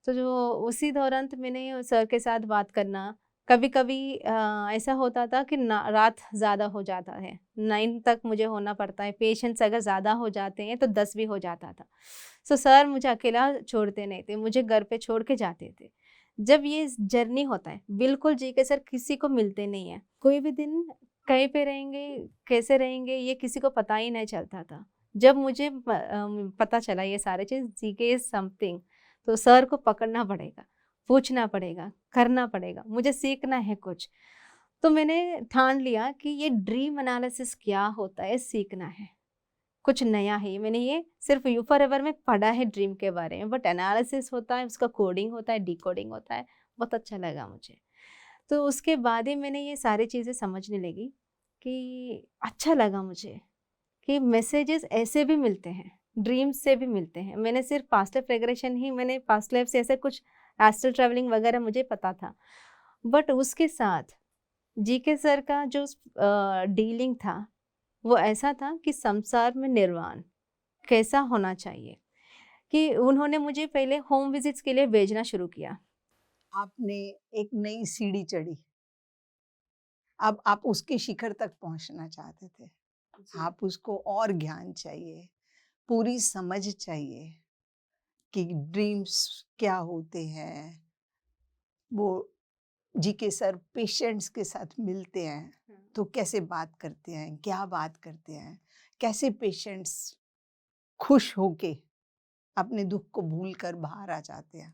तो जो उसी दौरान तो मैंने सर के साथ बात करना, कभी-कभी ऐसा होता था कि ना रात ज़्यादा हो जाता है, 9 तक मुझे होना पड़ता है, पेशेंट्स अगर ज़्यादा हो जाते हैं तो 10 भी हो जाता था। सो सर मुझे अकेला छोड़ते नहीं थे, मुझे घर पे छोड़ के जाते थे। जब ये जर्नी होता है, बिल्कुल जी के सर किसी को मिलते नहीं हैं, कोई भी दिन कहीं पे रहेंगे, कैसे रहेंगे ये किसी को पता ही नहीं चलता था। जब मुझे पता चला ये सारी चीज़ जीके इज़ समथिंग, तो सर को पकड़ना पड़ेगा, पूछना पड़ेगा, करना पड़ेगा, मुझे सीखना है कुछ। तो मैंने ठान लिया कि ये ड्रीम एनालिसिस क्या होता है, सीखना है, कुछ नया है। मैंने ये सिर्फ यू फॉरएवर में पढ़ा है ड्रीम के बारे में, बट एनालिसिस होता है, उसका कोडिंग होता है, डिकोडिंग होता है, बहुत अच्छा लगा मुझे। तो उसके बाद ही मैंने ये सारी चीज़ें समझने लगी कि अच्छा लगा मुझे कि मैसेजेस ऐसे भी मिलते हैं, ड्रीम्स से भी मिलते हैं। मैंने सिर्फ पास्ट लाइफ रिग्रेशन ही, मैंने पास्ट लाइफ से ऐसे कुछ एस्ट्रल ट्रैवलिंग वगैरह मुझे पता था, बट उसके साथ जीके सर का जो डीलिंग था वो ऐसा था कि संसार में निर्वाण कैसा होना चाहिए, कि उन्होंने मुझे पहले होम विजिट्स के लिए भेजना शुरू किया। आपने एक नई सीढ़ी चढ़ी, अब आप उसके शिखर तक पहुंचना चाहते थे। आप उसको और ज्ञान चाहिए, पूरी समझ चाहिए कि ड्रीम्स क्या होते हैं। वो जीके सर पेशेंट्स के साथ मिलते हैं तो कैसे बात करते हैं, क्या बात करते हैं, कैसे पेशेंट्स खुश होके अपने दुख को भूलकर बाहर आ जाते हैं।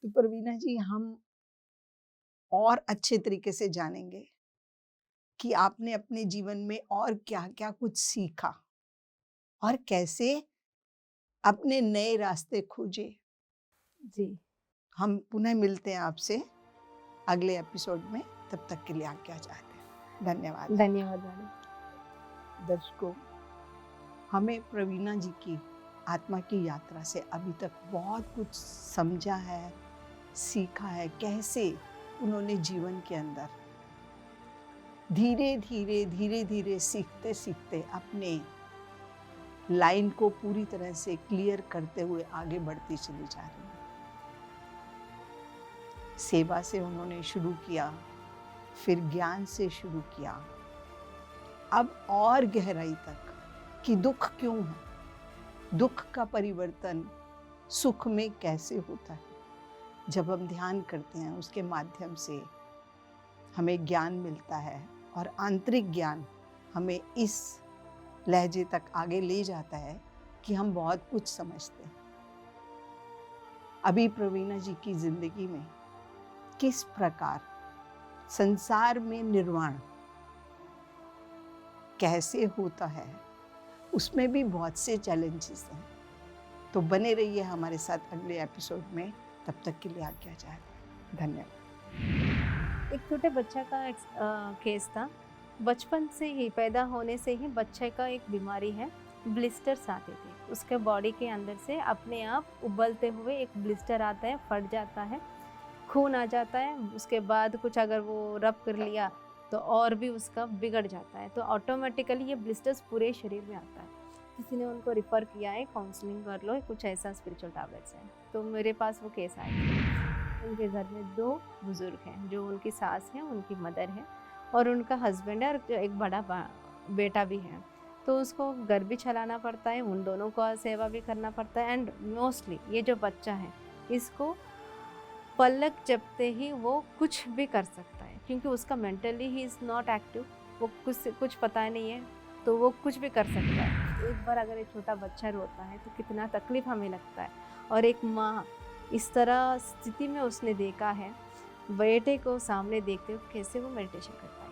तो प्रवीणा जी, हम और अच्छे तरीके से जानेंगे कि आपने अपने जीवन में और क्या-क्या कुछ सीखा और कैसे अपने नए रास्ते खोजे। जी, हम पुनः मिलते हैं आपसे अगले एपिसोड में, तब तक के लिए आज्ञा चाहते हैं। धन्यवाद। धन्यवाद मैडम। दर्शकों, हमें प्रवीणा जी की आत्मा की यात्रा से अभी तक बहुत कुछ समझा है, सीखा है, कैसे उन्होंने जीवन के अंदर धीरे धीरे सीखते सीखते अपने लाइन को पूरी तरह से क्लियर करते हुए आगे बढ़ती चली जा रही है। सेवा से उन्होंने शुरू किया, फिर ज्ञान से शुरू किया, अब और गहराई तक कि दुख क्यों है, दुख का परिवर्तन सुख में कैसे होता है। जब हम ध्यान करते हैं उसके माध्यम से हमें ज्ञान मिलता है और आंतरिक ज्ञान हमें इस लहजे तक आगे ले जाता है कि हम बहुत कुछ समझते हैं। अभी प्रवीणा जी की जिंदगी में किस प्रकार संसार में निर्वाण कैसे होता है, उसमें भी बहुत से चैलेंजेस हैं। तो बने रहिए हमारे साथ अगले एपिसोड में, तब तक के लिए आज्ञा चाहते हैं। धन्यवाद। एक छोटे बच्चा का केस था। बचपन से ही, पैदा होने से ही बच्चे का एक बीमारी है, ब्लिस्टर्स आते थे। उसके बॉडी के अंदर से अपने आप उबलते हुए एक ब्लिस्टर आता है, फट जाता है, खून आ जाता है। उसके बाद कुछ अगर वो रब कर लिया तो और भी उसका बिगड़ जाता है। तो ऑटोमेटिकली ये ब्लिस्टर्स पूरे शरीर में आता है। किसी ने उनको रिफ़र किया है, काउंसलिंग कर लो, कुछ ऐसा स्पिरिचुअल टैबलेट्स हैं। तो मेरे पास वो केस आया। उनके घर में 2 बुज़ुर्ग हैं, जो उनकी सास है, उनकी मदर है और उनका हस्बैंड है और जो एक बड़ा बेटा भी है। तो उसको घर भी चलाना पड़ता है, उन दोनों को सेवा भी करना पड़ता है। एंड मोस्टली ये जो बच्चा है, इसको पलक झपकते ही वो कुछ भी कर सकता है, क्योंकि उसका mentally he is not active. वो कुछ पता नहीं है, तो वो कुछ भी कर सकता है। एक बार अगर एक छोटा बच्चा रोता है तो कितना तकलीफ हमें लगता है। और एक माँ इस तरह स्थिति में उसने देखा है, बेटे को सामने देखते हुए कैसे वो मेडिटेशन करता है।